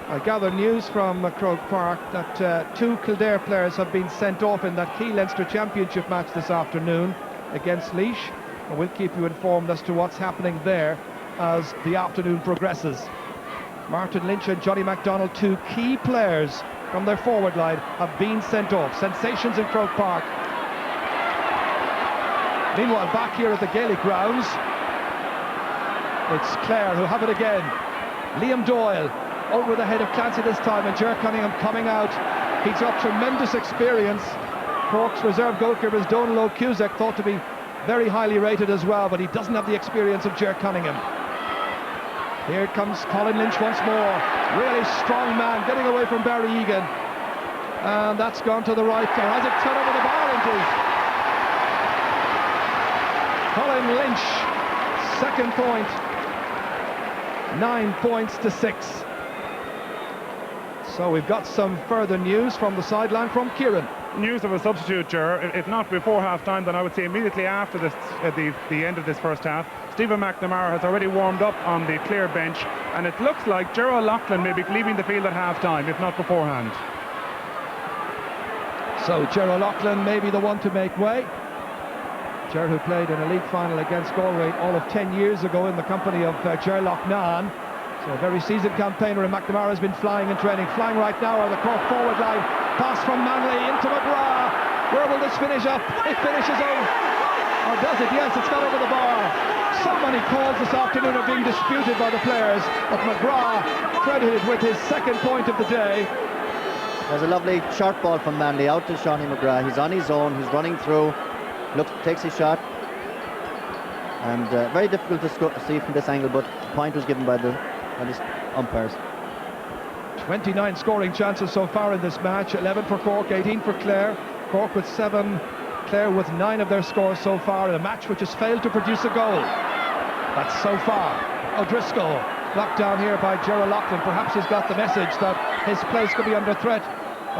I gather news from Croke Park that 2 Kildare players have been sent off in that key Leinster Championship match this afternoon against Laois, and we'll keep you informed as to what's happening there as the afternoon progresses. Martin Lynch and Johnny MacDonald, 2 key players from their forward line, have been sent off. Sensations in Croke Park. Meanwhile, back here at the Gaelic grounds, it's Clare who have it again. Liam Doyle over the head of Clancy this time, and Ger Cunningham coming out. He's got tremendous experience. Cork's reserve goalkeeper is Donal Cusack, thought to be very highly rated as well, but he doesn't have the experience of Ger Cunningham. Here comes Colin Lynch once more. Really strong man, getting away from Barry Egan. And that's gone to the right. Or has it turned over the bar indeed? Colin Lynch, second point. 9 points to 6. So we've got some further news from the sideline from Kieran. News of a substitute, Ger. If not before half-time, then I would say immediately after this, the end of this first half. Stephen McNamara has already warmed up on the Clare bench, and it looks like Gerald Loughlin may be leaving the field at half-time, if not beforehand. So Gerald Loughlin may be the one to make way. Ger, who played in a league final against Galway all of 10 years ago in the company of Ger Loughnane. So a very seasoned campaigner, and McNamara has been flying in training. Flying right now are the Cork forward line. Pass from Manley into McGrath. Where will this finish up? It finishes over. Or does it? Yes, it's got over the bar. So many calls this afternoon are being disputed by the players, but McGrath credited with his second point of the day. There's a lovely short ball from Manley out to Shawnee McGrath. He's on his own, he's running through, looks, takes his shot, and very difficult to see from this angle, but the point was given by the umpires. 29 scoring chances so far in this match, 11 for Cork, 18 for Clare. Cork with 7, Clare with 9 of their scores so far in a match which has failed to produce a goal. That's so far. O'Driscoll blocked down here by Gerald Loughlin. Perhaps he's got the message that his place could be under threat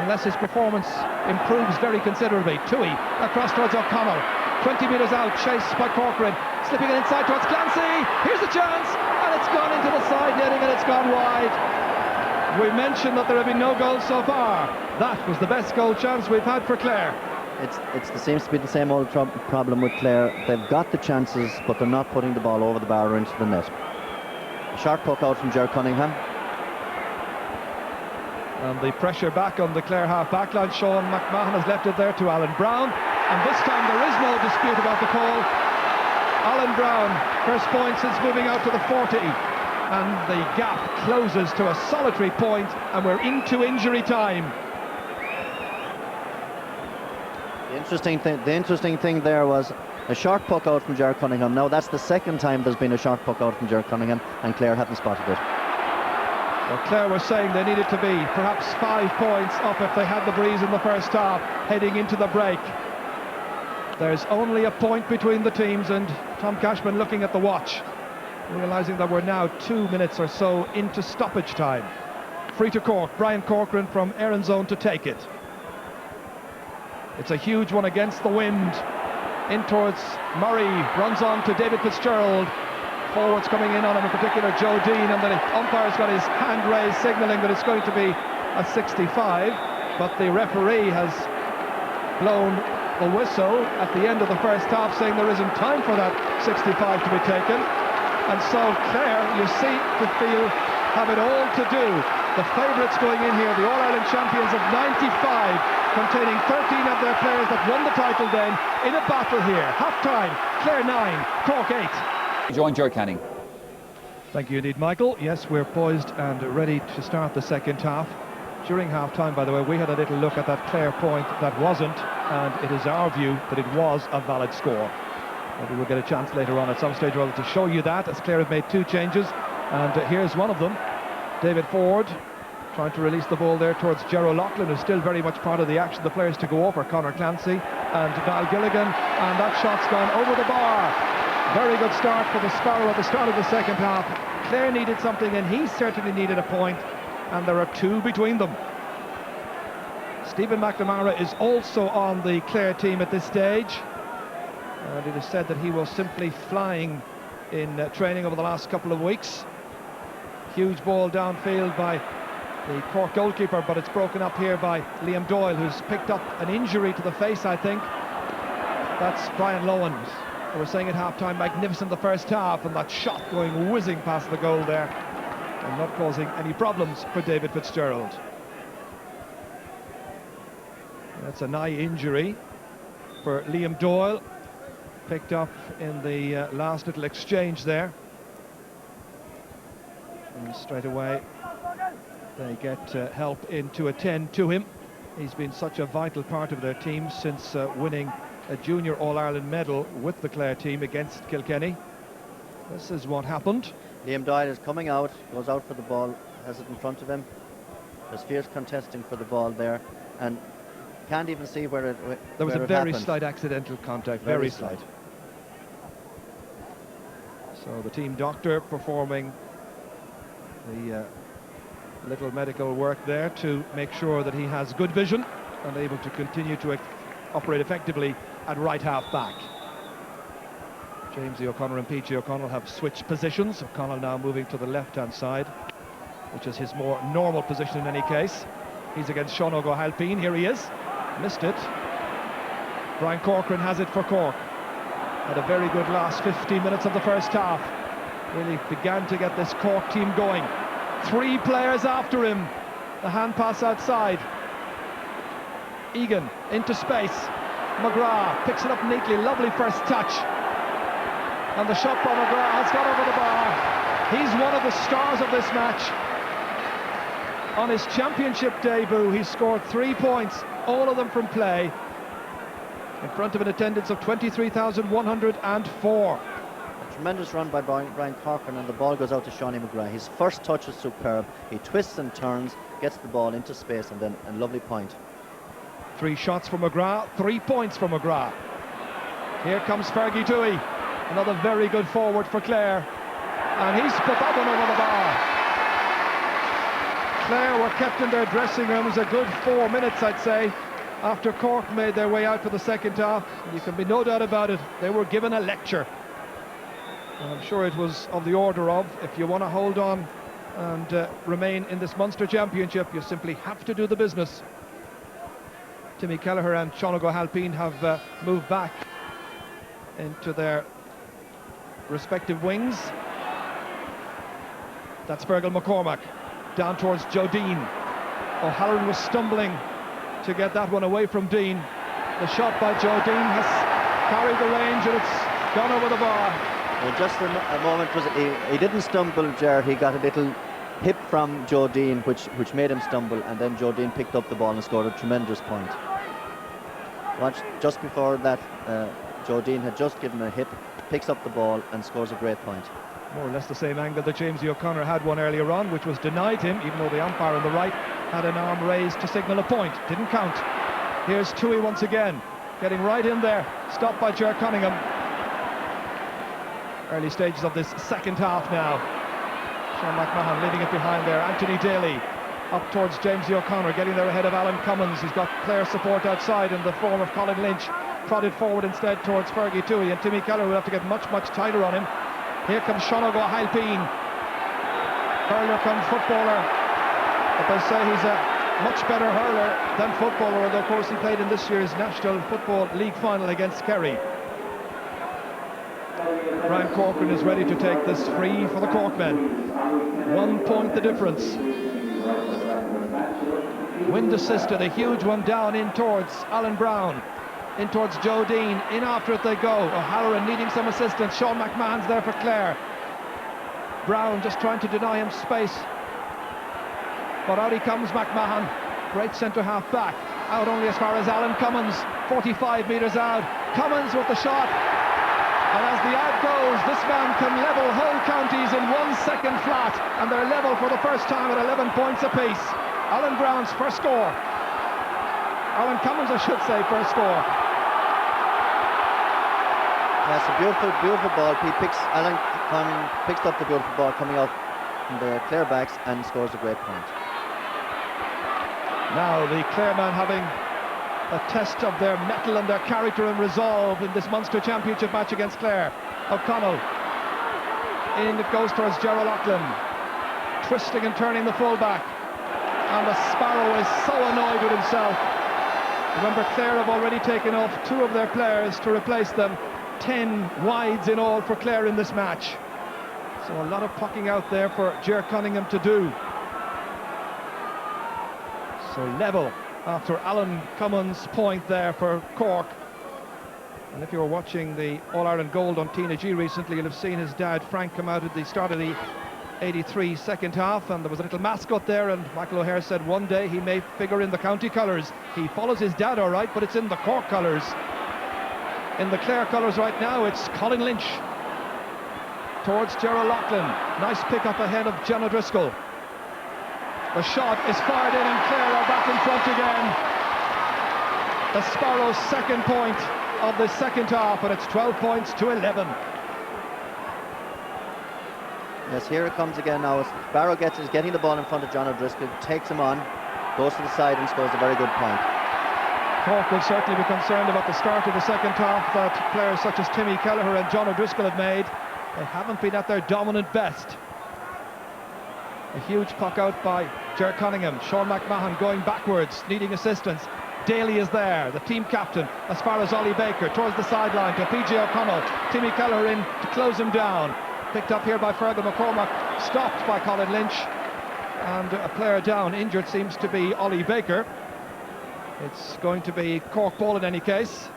unless his performance improves very considerably. Toohey across towards O'Connell, 20 metres out, chased by Corcoran, slipping it inside towards Clancy. Here's the chance, and it's gone into the side netting, and it's gone wide. We mentioned that there have been no goals so far. That was the best goal chance we've had for Clare. It seems to be the same old problem with Clare. They've got the chances, but they're not putting the ball over the bar or into the net. A sharp puck out from Ger Cunningham. And the pressure back on the Clare half-back line. Sean McMahon has left it there to Alan Brown. And this time there is no dispute about the call. Alan Brown, first point since moving out to the 40. And the gap closes to a solitary point, and we're into injury time. The interesting thing there was a short puck out from Ger Cunningham. Now that's the second time there's been a short puck out from Ger Cunningham, and Clare haven't spotted it. Well, Clare were saying they needed to be perhaps 5 points up if they had the breeze in the first half, heading into the break. There's only a point between the teams, and Tom Cashman looking at the watch. realising that we're now 2 minutes or so into stoppage time. Free to Cork. Brian Corcoran from Erin's Zone to take it. It's a huge one against the wind. In towards Murray, runs on to David Fitzgerald. Forwards coming in on him, in particular Joe Dean, and the umpire's got his hand raised, signalling that it's going to be a 65, but the referee has blown the whistle at the end of the first half, saying there isn't time for that 65 to be taken. And so Clare, you see, to feel, have it all to do. The favourites going in here, the All-Ireland champions of 95, containing 13 of their players that won the title then, in a battle here. Half-time, Clare 9, Cork 8. Join Ger Canning. Thank you indeed, Michael. Yes, we're poised and ready to start the second half. During half-time, by the way, we had a little look at that Clare point that wasn't, and it is our view that it was a valid score. Maybe we'll get a chance later on at some stage or other to show you that, as Clare have made 2 changes, and here's one of them. David Ford trying to release the ball there towards Gerald Loughlin, who's still very much part of the action. The players to go over, Conor Clancy and Val Gilligan, and that shot's gone over the bar. Very good start for the Sparrow at the start of the second half. Clare needed something, and he certainly needed a point, and there are 2 between them. Stephen McNamara is also on the Clare team at this stage, and it is said that he was simply flying in training over the last couple of weeks. Huge ball downfield by the Cork goalkeeper, but it's broken up here by Liam Doyle, who's picked up an injury to the face, I think. That's Brian Lowens. I was saying at half-time, magnificent the first half, and that shot going whizzing past the goal there and not causing any problems for David Fitzgerald. That's a nigh injury for Liam Doyle, picked up in the last little exchange there. And straight away they get help in to attend to him. He's been such a vital part of their team since winning a junior All-Ireland medal with the Clare team against Kilkenny. This is what happened. Liam Doyle is coming out, goes out for the ball, has it in front of him. There's fierce contesting for the ball there, and can't even see where it There was where a it very happened. slight accidental contact, very slight. So the team doctor performing the little medical work there to make sure that he has good vision and able to continue to operate effectively at right half back. Jamesy O'Connor and Peachy O'Connell have switched positions. O'Connell now moving to the left-hand side, which is his more normal position in any case. He's against Sean O'Halpine. Here he is. Missed it. Brian Corcoran has it for Cork. Had a very good last 15 minutes of the first half. Really began to get this Cork team going. 3 players after him. The hand pass outside. Egan into space. McGrath picks it up neatly. Lovely first touch. And the shot by McGrath has got over the bar. He's one of the stars of this match. On his championship debut, he scored 3 points, all of them from play, in front of an attendance of 23,104. A tremendous run by Brian Corcoran, and the ball goes out to Shawnee McGrath. His first touch is superb. He twists and turns, gets the ball into space, and then a lovely point. 3 shots for McGrath, 3 points for McGrath. Here comes Fergie Dewey, another very good forward for Clare, and he's put that one over the bar. Clare were kept in their dressing rooms a good 4 minutes, I'd say, after Cork made their way out for the second half. You can be no doubt about it, they were given a lecture. And I'm sure it was of the order of, if you want to hold on and remain in this Munster Championship, you simply have to do the business. Timmy Kelleher and Sean O'Halpine have moved back into their respective wings. That's Fergal McCormack. Down towards Joe Dean. O'Halloran was stumbling to get that one away from Dean. The shot by Joe Dean has carried the range, and it's gone over the bar. Well, just a moment, he didn't stumble, Ger. He got a little hip from Joe Dean, which made him stumble, and then Joe Dean picked up the ball and scored a tremendous point. Watch, just before that, Joe Dean had just given a hit, picks up the ball and scores a great point. More or less the same angle that Jamesy O'Connor had one earlier on, which was denied him, even though the umpire on the right had an arm raised to signal a point. Didn't count. Here's Toohey once again, getting right in there. Stopped by Ger Cunningham. Early stages of this second half now. Sean McMahon leaving it behind there. Anthony Daly up towards Jamesy O'Connor, getting there ahead of Alan Cummins. He's got Clare support outside in the form of Colin Lynch. Prodded forward instead towards Fergie Toohey, and Timmy Keller will have to get much tighter on him. Here comes Sean O'Halpine. Hurler come footballer. But they say he's a much better hurler than footballer, although of course he played in this year's National Football League final against Kerry. Brian Corcoran is ready to take this free for the Cork men. 1 point the difference. Wind assisted, a huge one down in towards Alan Brown. In towards Joe Dean. In after it they go. O'Halloran needing some assistance. Sean McMahon's there for Clare. Brown just trying to deny him space. But out he comes, McMahon. Great centre half back. Out only as far as Alan Cummins. 45 metres out. Cummins with the shot. And as the ad goes, this man can level whole counties in 1 second flat. And they're level for the first time at 11 points apiece. Alan Brown's first score. Alan Cummins, I should say, first score. That's a beautiful ball. Alan picks up the beautiful ball coming off from the Clare backs and scores a great point. Now the Clare man having a test of their mettle and their character and resolve in this Munster Championship match against Clare. O'Connell. In it goes towards Gerald Loughlin. Twisting and turning the fullback. And the Sparrow is so annoyed with himself. Remember, Clare have already taken off 2 of their players to replace them. 10 wides in all for Clare in this match. So a lot of pucking out there for Ger Cunningham to do. So level after Alan Cummins' point there for Cork. And if you were watching the All-Ireland Gold on Tina G recently, you'll have seen his dad Frank come out at the start of the 83 second half, and there was a little mascot there, and Michael O'Hare said one day he may figure in the county colours. He follows his dad all right, but it's in the Cork colours. In the Clare colours right now, it's Colin Lynch towards Gerald Loughlin. Nice pick up ahead of John O'Driscoll. The shot is fired in, and Clare are back in front again. The Sparrows' second point of the second half, and it's 12 points to 11. Yes, here it comes again now. Sparrow is getting the ball in front of John O'Driscoll, takes him on, goes to the side and scores a very good point. Cork will certainly be concerned about the start of the second half that players such as Timmy Kelleher and John O'Driscoll have made. They haven't been at their dominant best. A huge puck out by Ger Cunningham. Sean McMahon going backwards, needing assistance. Daly is there, the team captain, as far as Ollie Baker, towards the sideline to PJ O'Connell. Timmy Kelleher in to close him down. Picked up here by Fergal McCormack, stopped by Colin Lynch, and a player down. Injured seems to be Ollie Baker. It's going to be Cork ball in any case.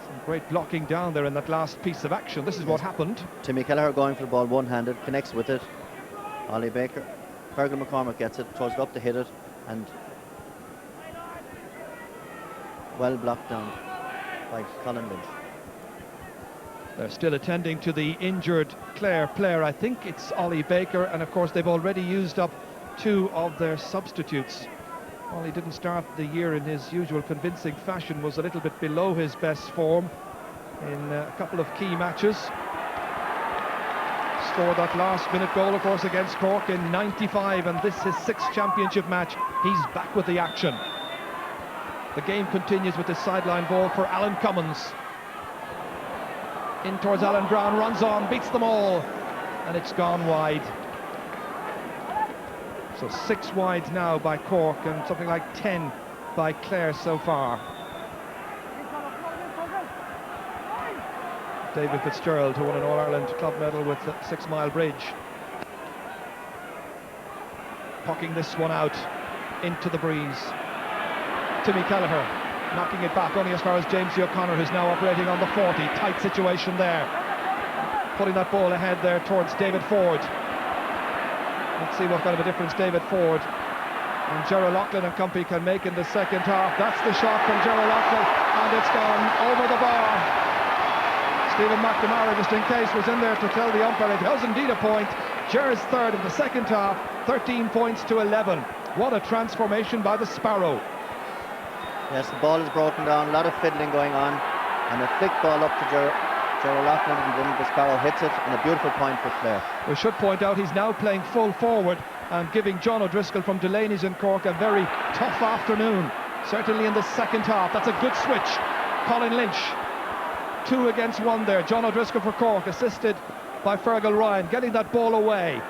Some great blocking down there in that last piece of action. This is what happened. Timmy Kelleher going for the ball one-handed, connects with it. Ollie Baker, Fergal McCormack gets it, throws it up to hit it, and well blocked down by Colin Lynch. They're still attending to the injured Clare player. I think it's Ollie Baker, and of course they've already used up 2 of their substitutes. Ollie didn't start the year in his usual convincing fashion, was a little bit below his best form in a couple of key matches. Scored that last-minute goal, of course, against Cork in '95, and this his 6th championship match. He's back with the action. The game continues with this sideline ball for Alan Cummins. In towards Alan Brown, runs on, beats them all, and it's gone wide. So 6 wides now by Cork and something like 10 by Clare so far. David Fitzgerald, who won an All-Ireland club medal with the 6 Mile Bridge. Pucking this one out into the breeze. Timmy Kelleher knocking it back only as far as James O'Connor, who's now operating on the 40. Tight situation there. Putting that ball ahead there towards David Ford. Let's see what kind of a difference David Ford and Gerald Loughlin and company can make in the second half. That's the shot from Gerald Loughlin, and it's gone over the bar. Stephen McNamara, just in case, was in there to tell the umpire it was indeed a point. Ger's third in the second half, 13 points to 11. What a transformation by the Sparrow. Yes, the ball is broken down, a lot of fiddling going on, and a flick ball up to Gerald Loughlin and then the Sparrow hits it, and a beautiful point for Clare. We should point out he's now playing full forward and giving John O'Driscoll from Delaney's in Cork a very tough afternoon, certainly in the second half. That's a good switch. Colin Lynch, 2 against 1 there. John O'Driscoll for Cork, assisted by Fergal Ryan, getting that ball away.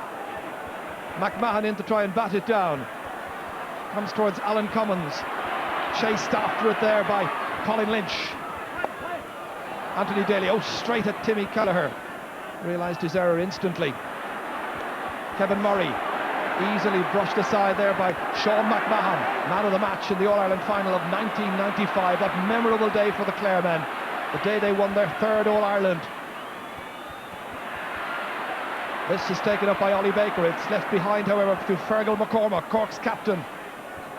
McMahon in to try and bat it down. Comes towards Alan Cummins, chased after it there by Colin Lynch. Anthony Daly, straight at Timmy Kelleher. Realised his error instantly. Kevin Murray, easily brushed aside there by Sean McMahon, man of the match in the All-Ireland final of 1995. That memorable day for the Clare men, the day they won their 3rd All-Ireland. This is taken up by Ollie Baker. It's left behind, however, to Fergal McCormack, Cork's captain.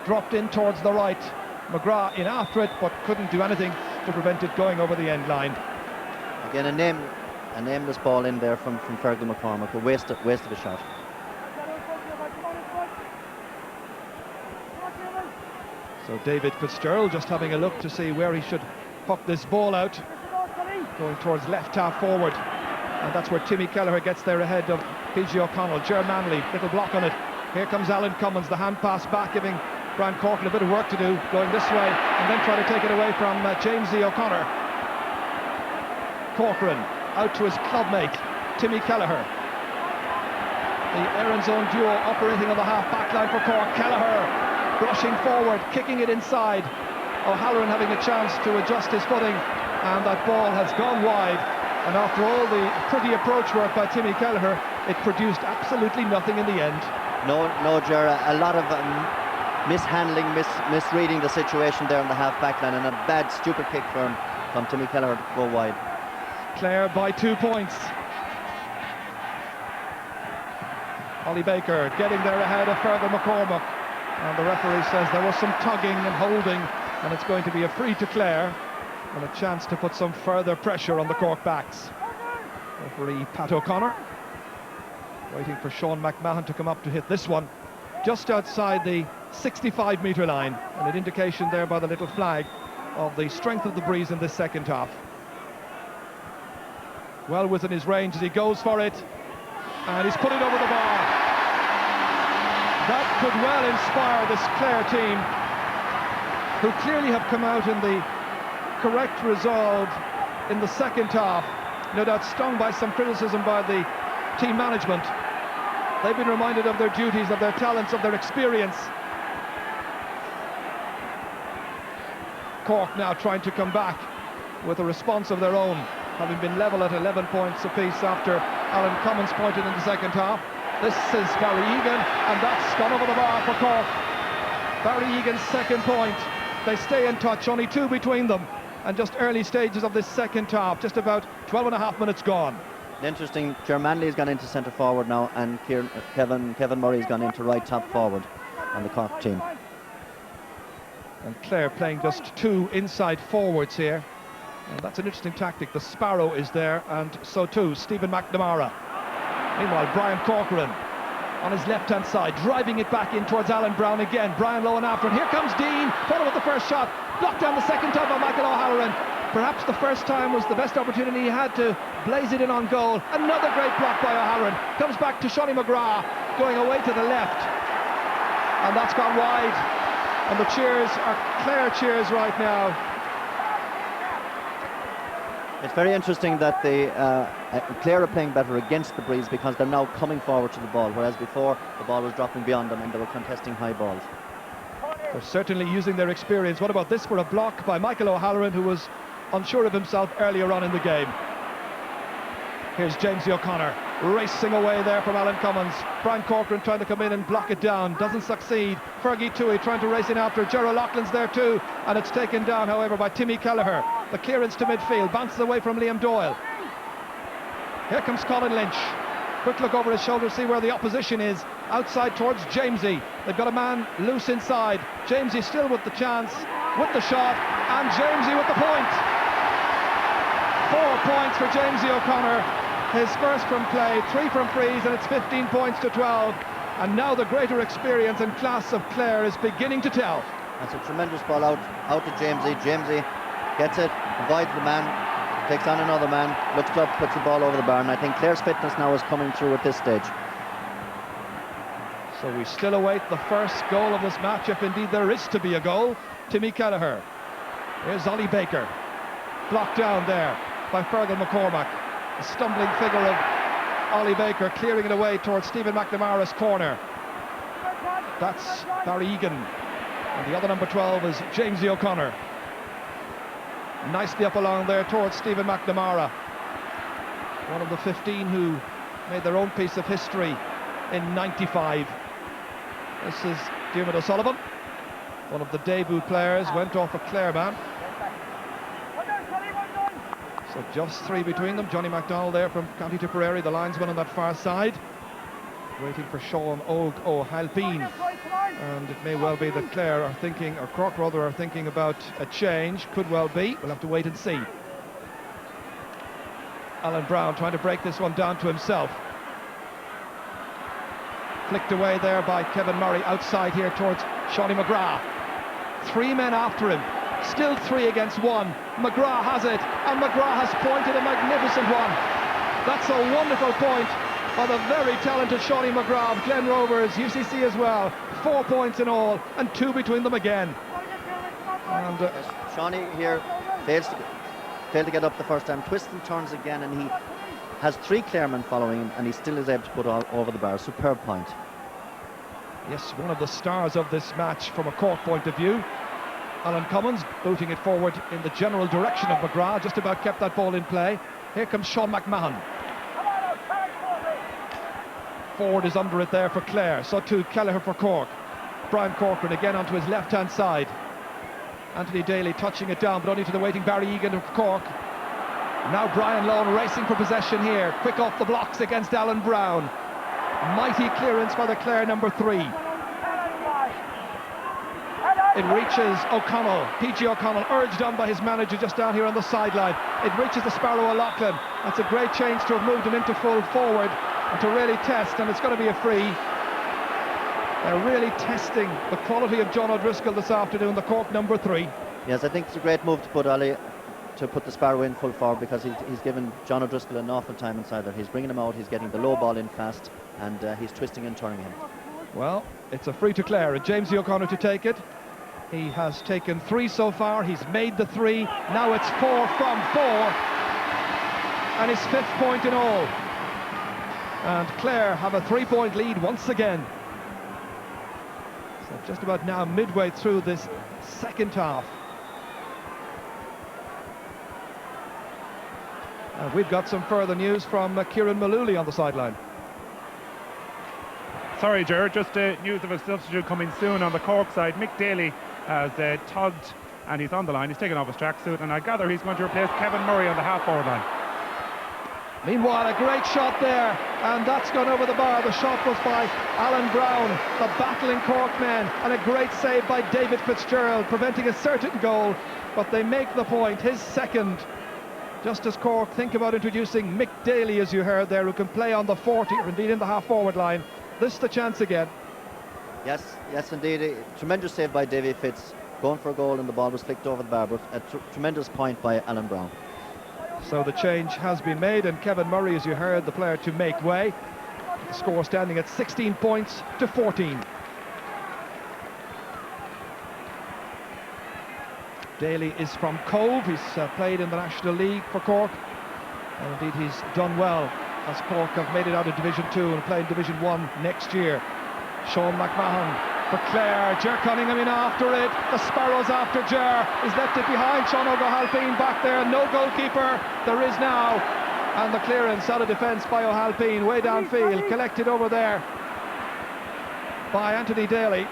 Dropped in towards the right. McGrath in after it, but couldn't do anything to prevent it going over the end line. Again, a nameless ball in there from Fergal McCormack. A wasted a shot. So David Fitzgerald just having a look to see where he should puck this ball out. Going towards left half forward. And that's where Timmy Kelleher gets there ahead of PG O'Connell. Ger Manley, little block on it. Here comes Alan Cummins, the hand pass back, giving Brian Corcoran a bit of work to do, going this way, and then try to take it away from James E. O'Connor. Corcoran out to his clubmate, Timmy Kelleher. The Erin's own duo operating on the half-back line for Cork. Kelleher brushing forward, kicking it inside. O'Halloran having a chance to adjust his footing, and that ball has gone wide. And after all the pretty approach work by Timmy Kelleher, it produced absolutely nothing in the end. No, Ger, a lot of mishandling, misreading the situation there on the half-back line, and a bad, stupid kick from Timmy Kelleher to go wide. Clare by 2 points. Ollie Baker getting there ahead of Fergal McCormack, and the referee says there was some tugging and holding, and it's going to be a free to Clare and a chance to put some further pressure on the Cork backs. Referee Pat O'Connor waiting for Sean McMahon to come up to hit this one just outside the 65-metre line, and an indication there by the little flag of the strength of the breeze in this second half. Well within his range as he goes for it, and he's put it over the bar. That could well inspire this Clare team, who clearly have come out in the correct resolve in the second half, no doubt stung by some criticism by the team management. They've been reminded of their duties, of their talents, of their experience. Cork now trying to come back with a response of their own, having been level at 11 points apiece after Alan Cummins pointed in the second half. This is Barry Egan, and that's gone over the bar for Cork. Barry Egan's second point. They stay in touch, only 2 between them, and just early stages of this second half, just about 12 and a half minutes gone. Interesting, Ger Manley's gone into centre forward now, and Kevin Murray's gone into right top forward on the Cork team. And Clare playing just 2 inside forwards here, and that's an interesting tactic. The Sparrow is there, and so too Stephen McNamara. Meanwhile, Brian Corcoran on his left-hand side, driving it back in towards Alan Brown again. Brian low and after, and here comes Dean, followed with the first shot, blocked down the second time by Michael O'Halloran. Perhaps the first time was the best opportunity he had to blaze it in on goal. Another great block by O'Halloran. Comes back to Shonny McGrath, going away to the left, and that's gone wide. And the cheers are Clare cheers right now. It's very interesting that Clare are playing better against the breeze, because they're now coming forward to the ball, whereas before the ball was dropping beyond them and they were contesting high balls. They're certainly using their experience. What about this for a block by Michael O'Halloran, who was unsure of himself earlier on in the game. Here's James O'Connor racing away there from Alan Cummins. Brian Corcoran trying to come in and block it down, doesn't succeed. Fergie Toohey trying to race in after. Gerald Loughlin's there too, and it's taken down however by Timmy Kelleher. The clearance to midfield, bounces away from Liam Doyle. Here comes Colin Lynch. Quick look over his shoulder, see where the opposition is. Outside towards Jamesy. They've got a man loose inside. Jamesy still with the chance, with the shot, and Jamesy with the point. 4 points for Jamesy O'Connor. His first from play, 3 from frees, and it's 15 points to 12. And now the greater experience and class of Clare is beginning to tell. That's a tremendous ball out to Jamesy. Jamesy gets it, avoids the man, takes on another man, looks up, puts the ball over the bar, and I think Clare's fitness now is coming through at this stage. So we still await the first goal of this match, if indeed there is to be a goal. Timmy Kelleher. Here's Ollie Baker. Blocked down there by Fergal McCormack. A stumbling figure of Ollie Baker clearing it away towards Stephen McNamara's corner. That's Barry Egan. And the other number 12 is Jamesy O'Connor. Nicely up along there towards Stephen McNamara. One of the 15 who made their own piece of history in '95. This is Diarmuid O'Sullivan, one of the debut players, went off a Clare man. So just 3 between them. Johnny MacDonald there from County Tipperary, the linesman on that far side, waiting for Sean O'Halpine. And it may well be that Clare are thinking, or Cork rather, are thinking about a change. Could well be. We'll have to wait and see. Alan Brown trying to break this one down to himself. Flicked away there by Kevin Murray outside here towards Shawnee McGrath. 3 men after him. Still 3 against 1. McGrath has it, and McGrath has pointed a magnificent one. That's a wonderful point by the very talented Shawnee McGrath. Glen Rovers, UCC as well. 4 points in all, and 2 between them again. And Shawnee here failed to get up the first time, twists and turns again, and he has 3 Claremen following him, and he still is able to put all over the bar. Superb point. Yes, one of the stars of this match from a Cork point of view. Alan Cummins booting it forward in the general direction of McGrath, just about kept that ball in play. Here comes Sean McMahon. Ford is under it there for Clare, so too Kelleher for Cork. Brian Corcoran again onto his left-hand side. Anthony Daly touching it down, but only to the waiting Barry Egan of Cork. Now Brian Lone racing for possession here, quick off the blocks against Alan Brown. Mighty clearance by the Clare number 3. It reaches O'Connell, PG O'Connell, urged on by his manager just down here on the sideline. It reaches the Sparrow O'Loughlin. That's a great change to have moved him into full forward and to really test, and it's going to be a free. They're really testing the quality of John O'Driscoll this afternoon, the Cork number 3. Yes, I think it's a great move to put the Sparrow in full forward, because he's given John O'Driscoll an awful time inside there. He's bringing him out, he's getting the low ball in fast, and he's twisting and turning him. Well, it's a free to Clare, and Jamesy O'Connor to take it. He has taken 3 so far, he's made the 3, now it's 4 from 4, and his 5th point in all. And Clare have a 3-point lead once again. So just about now midway through this second half. We've got some further news from Kieran Malooly on the sideline. Sorry, Gerard, just news of a substitute coming soon on the Cork side. Mick Daly has tugged, and he's on the line. He's taken off his tracksuit, and I gather he's going to replace Kevin Murray on the half-forward line. Meanwhile, a great shot there, and that's gone over the bar. The shot was by Alan Brown, the battling Cork men, and a great save by David Fitzgerald, preventing a certain goal, but they make the point, his 2nd. Just as Cork think about introducing Mick Daly, as you heard there, who can play on the 40, or indeed in the half-forward line. This is the chance again. Yes, indeed. A tremendous save by Davy Fitz, going for a goal, and the ball was flicked over the bar, but a tremendous point by Alan Brown. So the change has been made, and Kevin Murray, as you heard, the player to make way. The score standing at 16 points to 14. Daly is from Cove. He's played in the National League for Cork, and indeed he's done well as Cork have made it out of Division 2 and play in Division 1 next year. Sean McMahon for Clare. Ger Cunningham in after it. The Sparrows after Ger. He's left it behind. Sean O'Halpine back there. No goalkeeper. There is now. And the clearance out of defence by O'Halpine way downfield. Collected over there by Anthony Daly.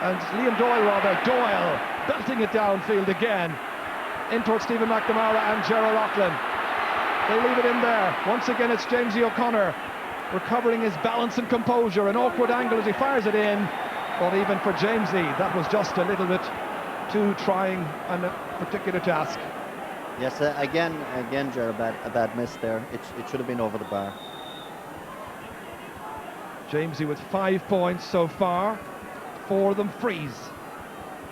And Liam Doyle belting it downfield again. In towards Stephen McNamara and Ger O'Loughlin. They leave it in there. Once again, it's Jamesy O'Connor recovering his balance and composure. An awkward angle as he fires it in. But even for Jamesy, that was just a little bit too trying and a particular task. Yes, again, Ger, a bad miss there. It should have been over the bar. Jamesy with 5 points so far. 4 of them frees.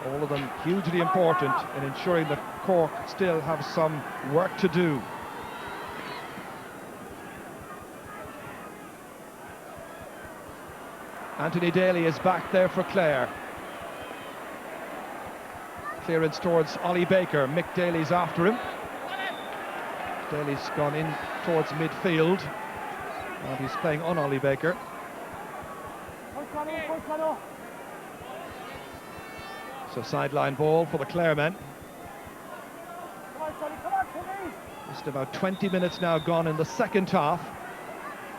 All of them hugely important in ensuring that Cork still have some work to do. Anthony Daly is back there for Clare. Clearance towards Ollie Baker. Mick Daly's after him. Daly's gone in towards midfield. And he's playing on Ollie Baker. So sideline ball for the Clare men. Just about 20 minutes now gone in the second half.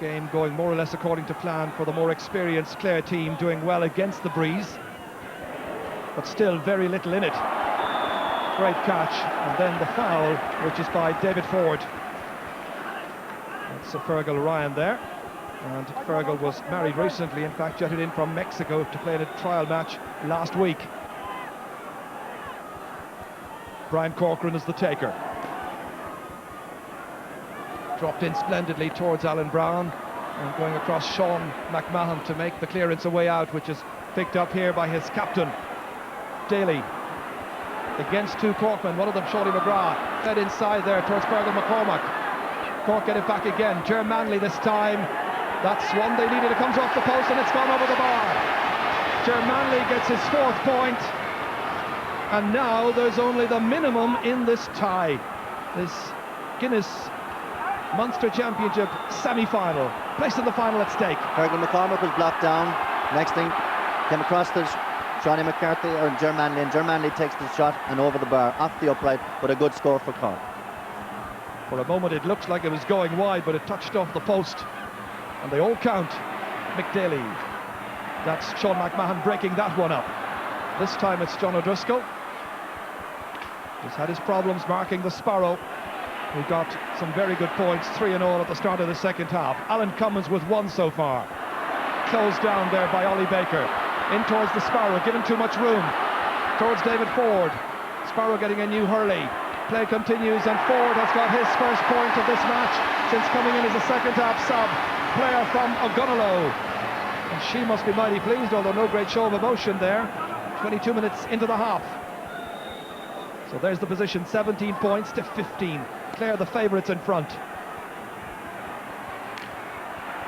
Game going more or less according to plan for the more experienced Clare team, doing well against the breeze. But still very little in it. Great catch, and then the foul, which is by David Ford. That's Fergal Ryan there. And Fergal was married recently, in fact jetted in from Mexico to play in a trial match last week. Brian Corcoran is the taker. Dropped in splendidly towards Alan Brown, and going across Sean McMahon to make the clearance away out, which is picked up here by his captain, Daly. Against two Corkmen, one of them Shorty McGrath, fed inside there towards Fergal McCormack. Cork get it back again, Ger Manley this time. That's one they needed, it comes off the post and it's gone over the bar. Ger Manley gets his 4th point, and now there's only the minimum in this tie. This Guinness Munster Championship semi-final, place in the final at stake. Fergal McCormack was blocked down. Next thing, came across to Johnny McCarthy or Ger Manley, and Ger Manley takes the shot and over the bar, off the upright, but a good score for Cork. For a moment it looks like it was going wide, but it touched off the post, and they all count. Mick Daly. That's Sean McMahon breaking that one up. This time it's John O'Driscoll. He's had his problems marking the Sparrow, who got some very good points, 3 in all at the start of the second half. Alan Cummins with 1 so far. Closed down there by Ollie Baker. In towards the Sparrow, given too much room. Towards David Ford. Sparrow getting a new hurley. Play continues, and Ford has got his first point of this match since coming in as a second half sub. Player from Ogunalo. And she must be mighty pleased, although no great show of emotion there. 22 minutes into the half. So there's the position, 17 points to 15. Clare the favourites in front.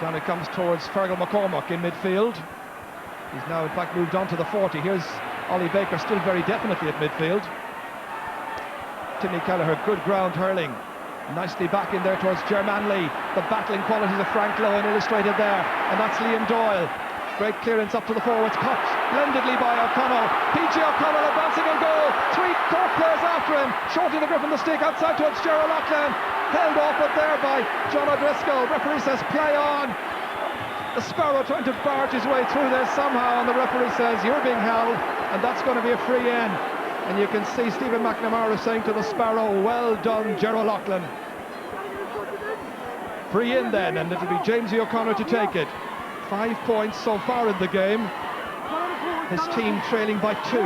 Down it comes towards Fergal McCormack in midfield. He's now in fact moved on to the 40. Here's Ollie Baker still very definitely at midfield. Timmy Kelleher, good ground hurling. Nicely back in there towards Ger Manley. The battling qualities of Frank Lohan illustrated there. And that's Liam Doyle. Great clearance up to the forwards, cut splendidly by O'Connell. PG O'Connell advancing on goal. 3 Cork players after him. Shorty the grip on the stick outside towards Gerald Loughlin. Held off it there by John O'Driscoll. Referee says play on. The Sparrow trying to barge his way through this somehow, and the referee says you're being held, and that's going to be a free in. And you can see Stephen McNamara saying to the Sparrow, well done, Gerald Loughlin. Free in then, and it'll be Jamesy O'Connor to take it. 5 points so far in the game. His team trailing by 2.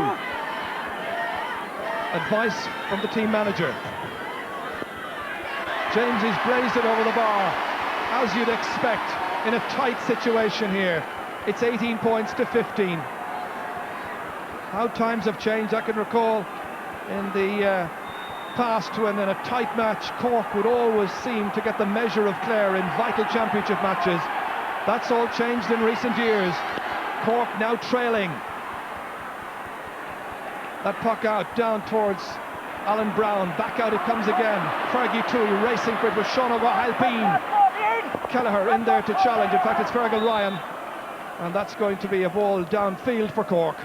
Advice from the team manager. Jamesy's blazed it over the bar, as you'd expect in a tight situation here. It's 18 points to 15. How times have changed. I can recall in the past when in a tight match Cork would always seem to get the measure of Clare in vital championship matches. That's all changed in recent years. Cork now trailing. That puck out down towards Alan Brown. Back out it comes again. Fergie Toohey racing for it with Sean O'Halpine. Kelleher in there to challenge. In fact, it's Fergal Ryan. And that's going to be a ball downfield for Cork.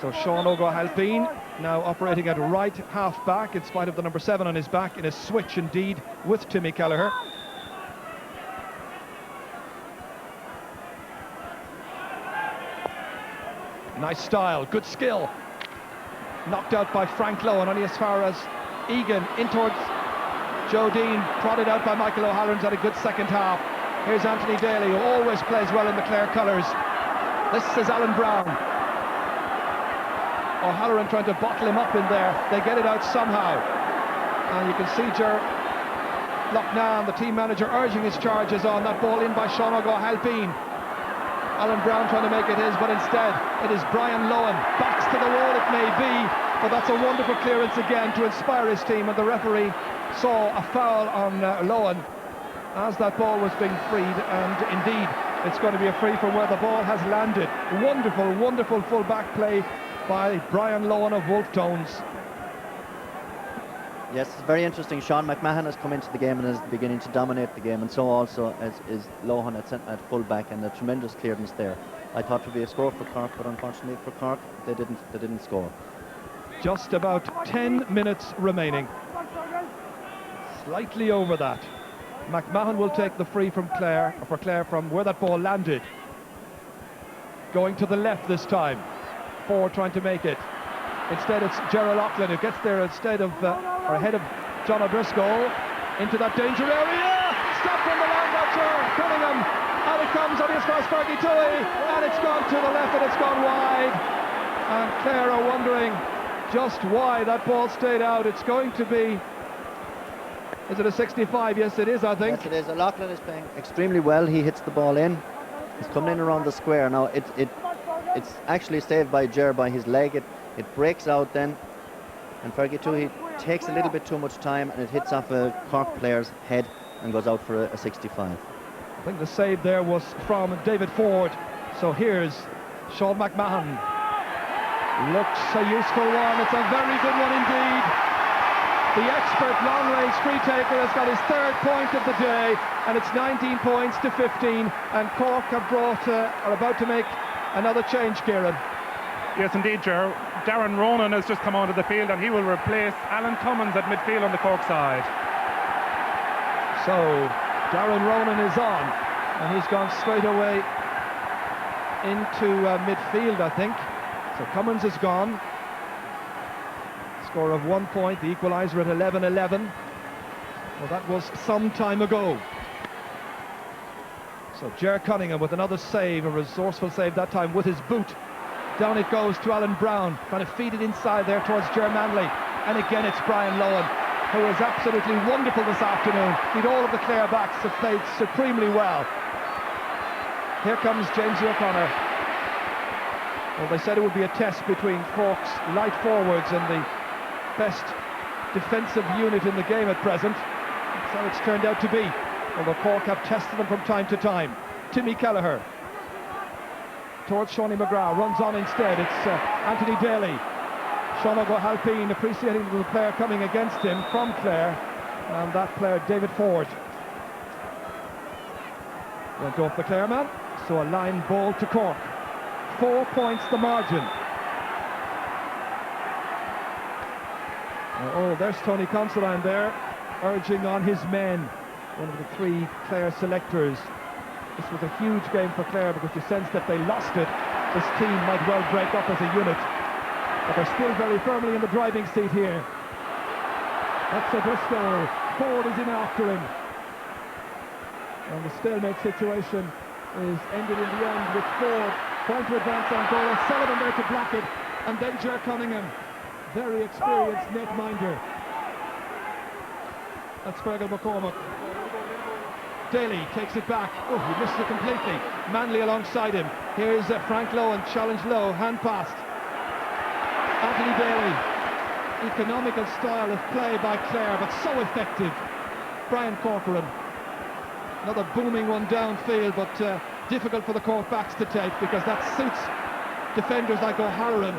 So Sean O'Halpine now operating at right half back in spite of the number 7 on his back, in a switch indeed with Timmy Kelleher. Nice style, good skill. Knocked out by Frank Lohan, only as far as Egan. In towards Joe Dean, prodded out by Michael O'Halloran's had a good second half. Here's Anthony Daly, who always plays well in the Clare colours. This is Alan Brown. O'Halloran trying to bottle him up in there. They get it out somehow. And you can see Ger Loughlin, the team manager, urging his charges on. That ball in by Sean O'Halpine. Alan Brown trying to make it his, but instead it is Brian Lohan. Backs to the wall it may be, but that's a wonderful clearance again to inspire his team, and the referee saw a foul on Lohan as that ball was being freed, and indeed it's going to be a free from where the ball has landed. Wonderful, wonderful full back play by Brian Lohan of Wolfe Tones. Yes, it's very interesting. Sean McMahon has come into the game and is beginning to dominate the game, and so also is Lohan at full back, and a tremendous clearance there. I thought it would be a score for Cork, but unfortunately for Cork, they didn't score. Just about 10 minutes remaining. Slightly over that. McMahon will take the free from Clare, or for Clare, from where that ball landed. Going to the left this time. Ford trying to make it. Instead it's Gerald Loughlin who gets there instead of, or ahead of John O'Driscoll. Into that danger area. Stop from the linebacker. Cunningham. Out it comes on his cross, Fergie Tui. And it's gone to the left and it's gone wide. And Clare are wondering just why that ball stayed out. It's going to be... Is it a 65? Yes, it is, I think. Yes, it is. Loughlin is playing extremely well. He hits the ball in. He's coming in around the square. Now, it's actually saved by Ger by his leg. It breaks out then. And Fergie Tui takes a little bit too much time, and it hits off a Cork player's head and goes out for a 65. I think the save there was from David Ford. So here's Sean McMahon. Looks a useful one. It's a very good one indeed. The expert long-range free taker has got his third point of the day, and it's 19 points to 15, and Cork are about to make another change, Kieran. Yes, indeed, Ger. Darren Ronan has just come onto the field, and he will replace Alan Cummins at midfield on the Cork side. So Darren Ronan is on, and he's gone straight away into midfield, I think. So Cummins is gone. Score of 1 point, the equaliser at 11-11. Well, that was some time ago. So Ger Cunningham with another save, a resourceful save that time with his boot. Down it goes to Alan Brown, trying to feed it inside there towards Ger Manley. And again it's Brian Lohan, who is absolutely wonderful this afternoon. Indeed, all of the Clare backs have played supremely well. Here comes James O'Connor. Well, they said it would be a test between Cork's light forwards and the best defensive unit in the game at present. That's how it's turned out to be, although Cork have tested them from time to time. Timmy Kelleher towards Shawnee McGrath, runs on instead. It's Anthony Daly. Sean O'Halpine appreciating the player coming against him from Clare, and that player David Ford went off the Clare man, so a line ball to Cork. 4 points the margin. Oh, there's Tony Considine there, urging on his men, one of the three Clare selectors. This was a huge game for Clare because you sense that they lost it, this team might well break up as a unit. But they're still very firmly in the driving seat here. That's O'Driscoll. Ford is in after him. And the stalemate situation is ended in the end with Ford trying to advance on goal. Sullivan there to block it. And then Ger Cunningham, very experienced netminder. That's Fergal McCormack. Daly takes it back. Oh, he misses it completely. Manley alongside him. Here's Frank Lohan, challenge low, hand passed. Anthony Daly. Economical style of play by Clare, but so effective. Brian Corcoran. Another booming one downfield, but difficult for the Cork backs to take because that suits defenders like O'Halloran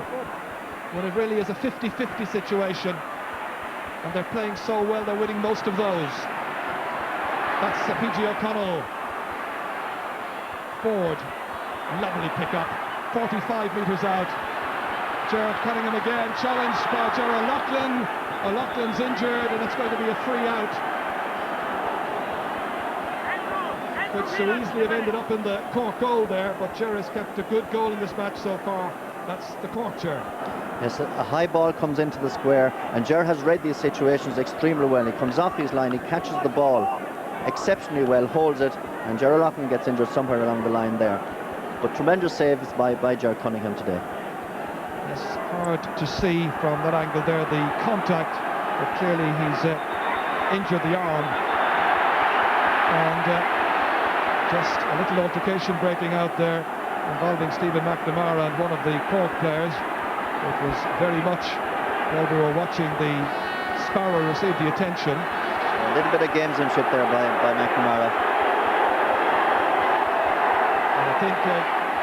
when it really is a 50-50 situation. And they're playing so well, they're winning most of those. That's PG O'Connell. Ford, lovely pick-up, 45 metres out. Gerard Cunningham again, challenged by Gerald Loughlin. O'Loughlin's injured and it's going to be a free out. Could so easily have ended up in the Cork goal there, but Ger has kept a good goal in this match so far. That's the Cork Ger. Yes, a high ball comes into the square, and Ger has read these situations extremely well. He comes off his line, he catches the ball exceptionally well, holds it, and Ger Loughlin gets injured somewhere along the line there. But tremendous saves by Ger Cunningham today. It's hard to see from that angle there the contact, but clearly he's injured the arm. And just a little altercation breaking out there involving Stephen McNamara and one of the Cork players. It was very much, while we were watching the Sparrow receive the attention. A little bit of gamesmanship there by McNamara. And I think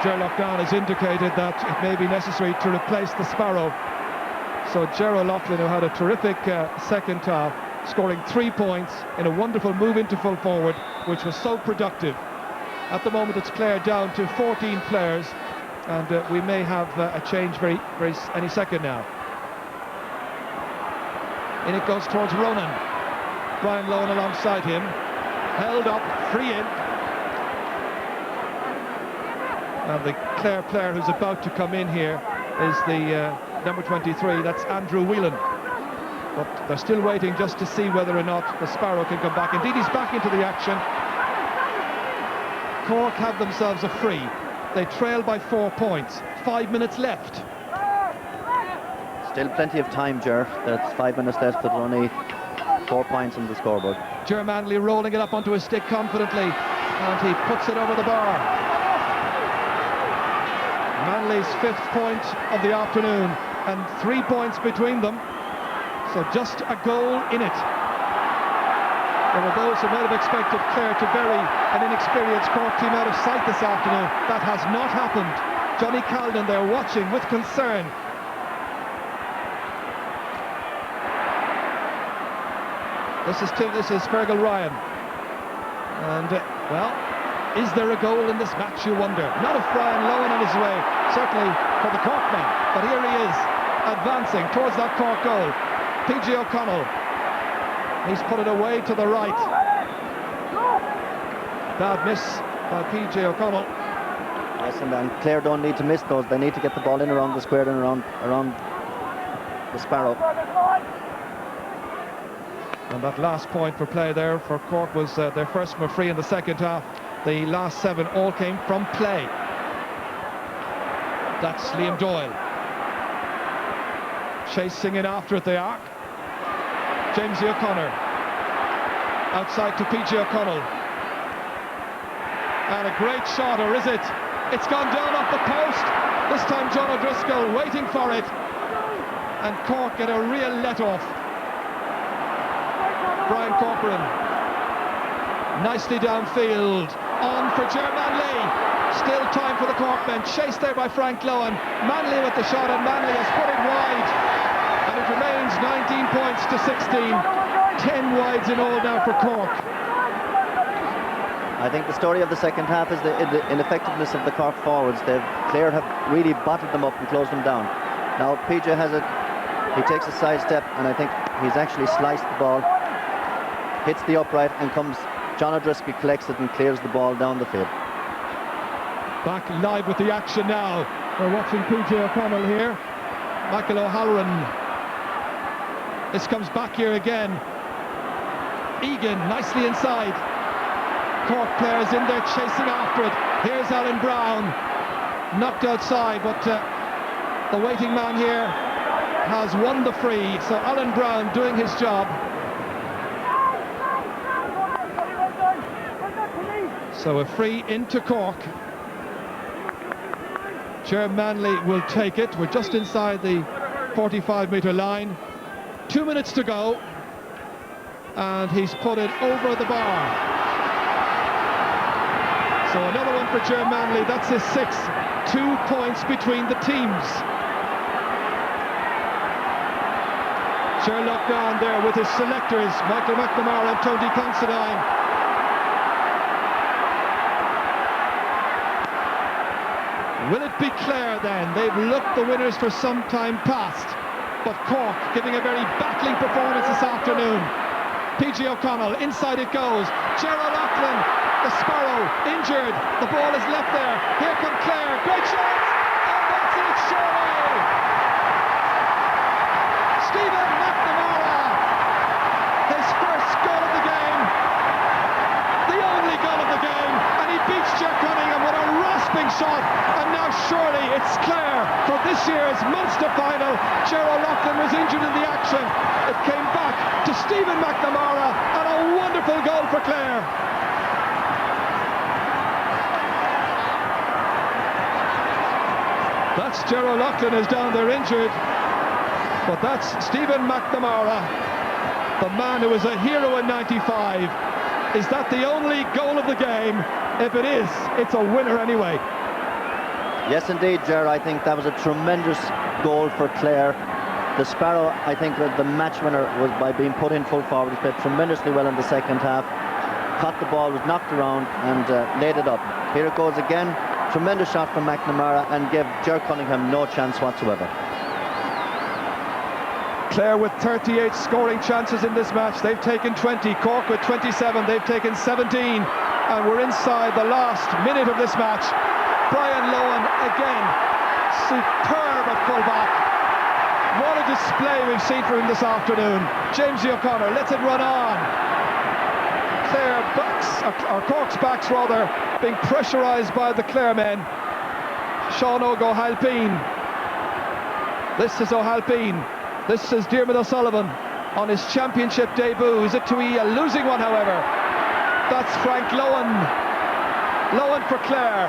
Ger Loughlin has indicated that it may be necessary to replace the Sparrow. So Ger Loughlin, who had a terrific second half, scoring 3 points in a wonderful move into full forward, which was so productive. At the moment it's Clare down to 14 players, and we may have a change any second now. In it goes towards Ronan. Brian Lohan alongside him, held up, free in. And the Clare player who's about to come in here is the number 23, that's Andrew Whelan. But they're still waiting just to see whether or not the Sparrow can come back. Indeed, he's back into the action. Cork have themselves a free. They trail by 4 points. 5 minutes left. Still plenty of time, Ger. There's 5 minutes left, but only 4 points on the scoreboard. Ger Manley rolling it up onto his stick confidently, and he puts it over the bar. Manley's 5th point of the afternoon, and 3 points between them. So just a goal in it. There were those who might have expected Clare to bury an inexperienced Cork team out of sight this afternoon. That has not happened. Johnny Calden there watching with concern. This is Fergal Ryan. And, well, is there a goal in this match, you wonder? Not if Brian Lohan on his way, certainly for the Cork men. But here he is, advancing towards that Cork goal. P.J. O'Connell. He's put it away to the right. Bad miss by P.J. O'Connell. Yes, and Clare don't need to miss those. They need to get the ball in around the square and around the Sparrow. And that last point for play there for Cork was their first from a free in the second half. The last 7 all came from play. That's Liam Doyle. Chasing in after it, they are. James O'Connor. Outside to P.J. O'Connell. And a great shot, or is it? It's gone down off the post. This time John O'Driscoll waiting for it. And Cork get a real let-off. Brian Corcoran. Nicely downfield. On for Ger Manley. Still time for the Cork men. Chased there by Frank Lohan. Manley with the shot, and Manley has put it wide. And it remains 19 points to 16. 10 wides in all now for Cork. I think the story of the second half is the ineffectiveness of the Cork forwards. Clare have really bottled them up and closed them down. Now PJ has it. He takes a side step, and I think he's actually sliced the ball, hits the upright, and comes. John O'Driscoll collects it and clears the ball down the field. Back live with the action now. We're watching P.J. O'Connell here. Michael O'Halloran. This comes back here again. Egan nicely inside. Cork players in there chasing after it. Here's Alan Brown. Knocked outside, but the waiting man here has won the free. So Alan Brown doing his job. So a free into Cork. Ger Manley will take it. We're just inside the 45-metre line. 2 minutes to go. And he's put it over the bar. So another one for Ger Manley. That's his 6th. 2 points between the teams. Ger Loughlin there with his selectors, Michael McNamara and Tony Considine. Will it be Clare then? They've looked the winners for some time past. But Cork giving a very battling performance this afternoon. P.J. O'Connell, inside it goes. Ger Loughlin, the Sparrow, injured. The ball is left there. Here come Clare. Great chance. And that's it, surely. Stephen McNamara. His first goal of the game. The only goal of the game. And he beats Ger Cunningham with a rasping shot. And now surely it's Clare for this year's Munster final. Ger Loughlin was injured in the action. It came back to Stephen McNamara, and a wonderful goal for Clare. That's Ger O'Loughlin is down there injured. But that's Stephen McNamara, the man who was a hero in '95. Is that the only goal of the game? If it is, it's a winner anyway. Yes, indeed, Ger. I think that was a tremendous goal for Clare. The Sparrow, I think that the match winner was by being put in full forward. He played tremendously well in the second half. Caught the ball, was knocked around and laid it up. Here it goes again. Tremendous shot from McNamara and gave Ger Cunningham no chance whatsoever. Clare with 38 scoring chances in this match. They've taken 20. Cork with 27. They've taken 17. And we're inside the last minute of this match. Brian Lohan again, superb at full-back. What a display we've seen from him this afternoon. Jamesy O'Connor lets it run on. Clare backs, or Cork's backs rather, being pressurised by the Clare men. Sean O'Halpine. This is O'Halpine. This is Diarmuid O'Sullivan on his championship debut. Is it to be a losing one, however? That's Frank Lohan. Lohan for Clare.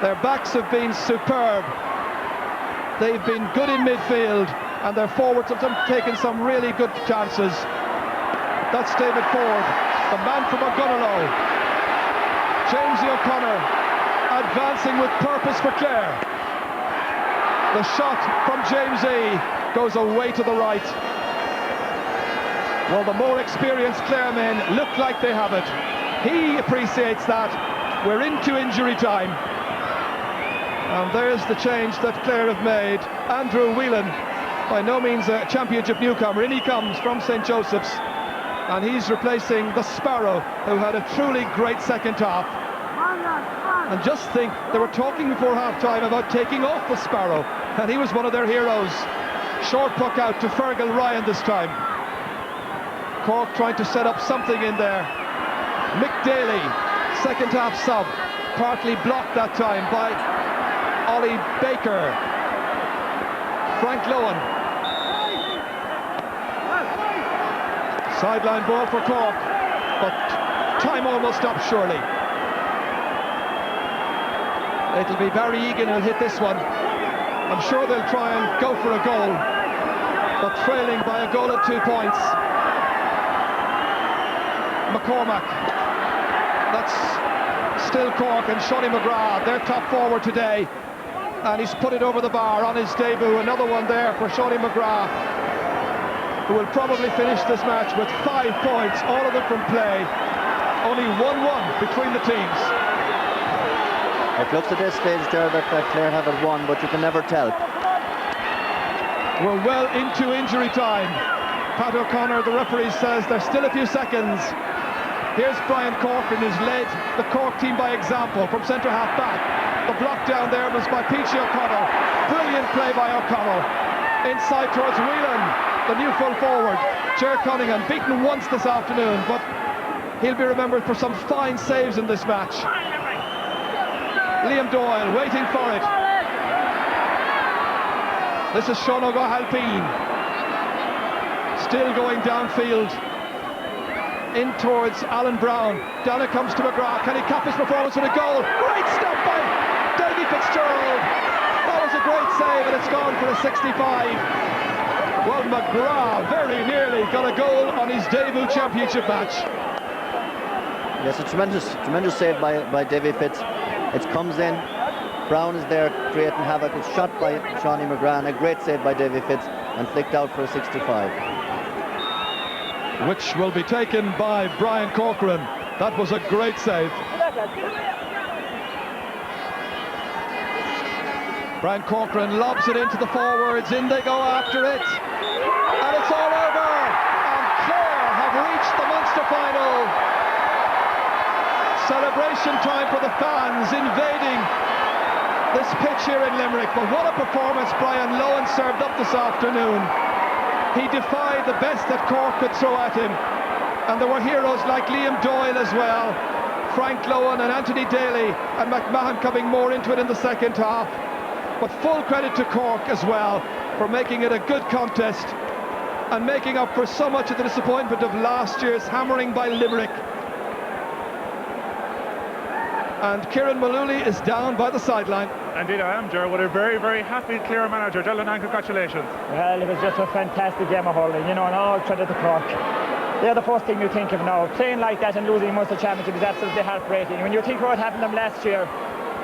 Their backs have been superb. They've been good in midfield, and their forwards have taken some really good chances. That's David Ford, the man from Ogonnelloe. Jamesy O'Connor advancing with purpose for Clare. The shot from Jamesy goes away to the right. Well, the more experienced Clare men look like they have it. He appreciates that. We're into injury time. And there's the change that Clare have made. Andrew Whelan, by no means a championship newcomer, in he comes from St. Joseph's. And he's replacing the Sparrow, who had a truly great second half. And just think, they were talking before half-time about taking off the Sparrow, and he was one of their heroes. Short puck out to Fergal Ryan this time. Cork trying to set up something in there. Mick Daly, second half sub, partly blocked that time by Ollie Baker. Frank Lohan. Sideline ball for Cork, but time almost up surely. It'll be Barry Egan who'll hit this one. I'm sure they'll try and go for a goal, but trailing by a goal at 2 points. McCormack. That's still Cork, and Shawnee McGrath, their top forward today. And he's put it over the bar on his debut. Another one there for Shawnee McGrath, who will probably finish this match with 5 points, all of them from play. Only 1-1 between the teams. It looks at this stage, Ger, that Clare have it won, but you can never tell. We're well into injury time. Pat O'Connor, the referee, says there's still a few seconds. Here's Brian Corcoran, who's led the Cork team by example from centre half back. The block down there was by Peachy O'Connell. Brilliant play by O'Connell. Inside towards Whelan, the new full forward. Ger Cunningham, beaten once this afternoon, but he'll be remembered for some fine saves in this match. Liam Doyle waiting for it. This is Sean O'Halpine. Still going downfield. In towards Alan Brown. Down it comes to McGrath. Can he cap his performance with a goal? Great stop by Davy Fitzgerald. That was a great save, and it's gone for a 65. Well, McGrath very nearly got a goal on his debut championship match. Yes, a tremendous save by Davy Fitz. It comes in. Brown is there creating havoc. It's shot by Shawnee McGrath. A great save by Davy Fitz and flicked out for a 65. Which will be taken by Brian Corcoran. That was a great save. Brian Corcoran lobs it into the forwards. In they go after it. And it's all over. And Clare have reached the Munster final. Celebration time for the fans invading this pitch here in Limerick. But what a performance Brian Lohan served up this afternoon. He defied the best that Cork could throw at him. And there were heroes like Liam Doyle as well. Frank Lohan and Anthony Daly and McMahon coming more into it in the second half. But full credit to Cork as well for making it a good contest and making up for so much of the disappointment of last year's hammering by Limerick. and Kieran Mullooly is down by the sideline. Indeed I am, Ger, with a very, very happy Clare manager. Dylan, congratulations. Well, it was just a fantastic game of hurling, you know, and all credit to Cork. They're the first thing you think of now. Playing like that and losing Munster Championship is absolutely heartbreaking. When you think what happened to them last year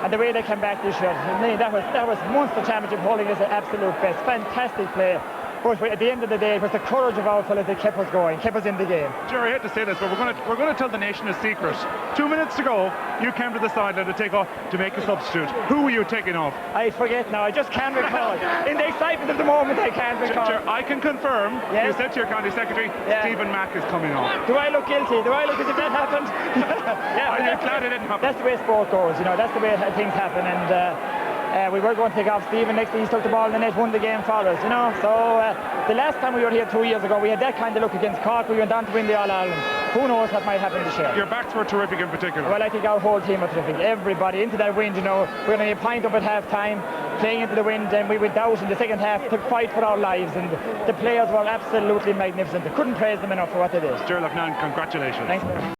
and the way they came back this year, that was Munster Championship hurling is the absolute best. Fantastic play. But at the end of the day, it was the courage of our fellas that kept us going, kept us in the game. Jerry, I hate to say this, but we're going to tell the nation a secret. 2 minutes to go, you came to the sideline to take off to make a substitute. Who were you taking off? I forget now. I just can't recall. In the excitement of the moment, I can't recall. I can confirm. Yes. You said to your county secretary, Stephen Mack is coming off. Do I look guilty? Do I look as if that happened? Are you glad it didn't happen? That's the way sport goes. You know, that's the way things happen. And we were going to take off Stephen. Next thing he stuck the ball in the net, won the game for us. You know, so the last time we were here 2 years ago, we had that kind of look against Cork. We went on to win the All-Ireland. Who knows what might happen this year? Your backs were terrific in particular. Well, I think our whole team was terrific. Everybody into that wind, you know. We're going to point up at half-time, playing into the wind, and we went out in the second half to fight for our lives. And the players were absolutely magnificent. I couldn't praise them enough for what they did. Ger Loughnane, congratulations. Thanks.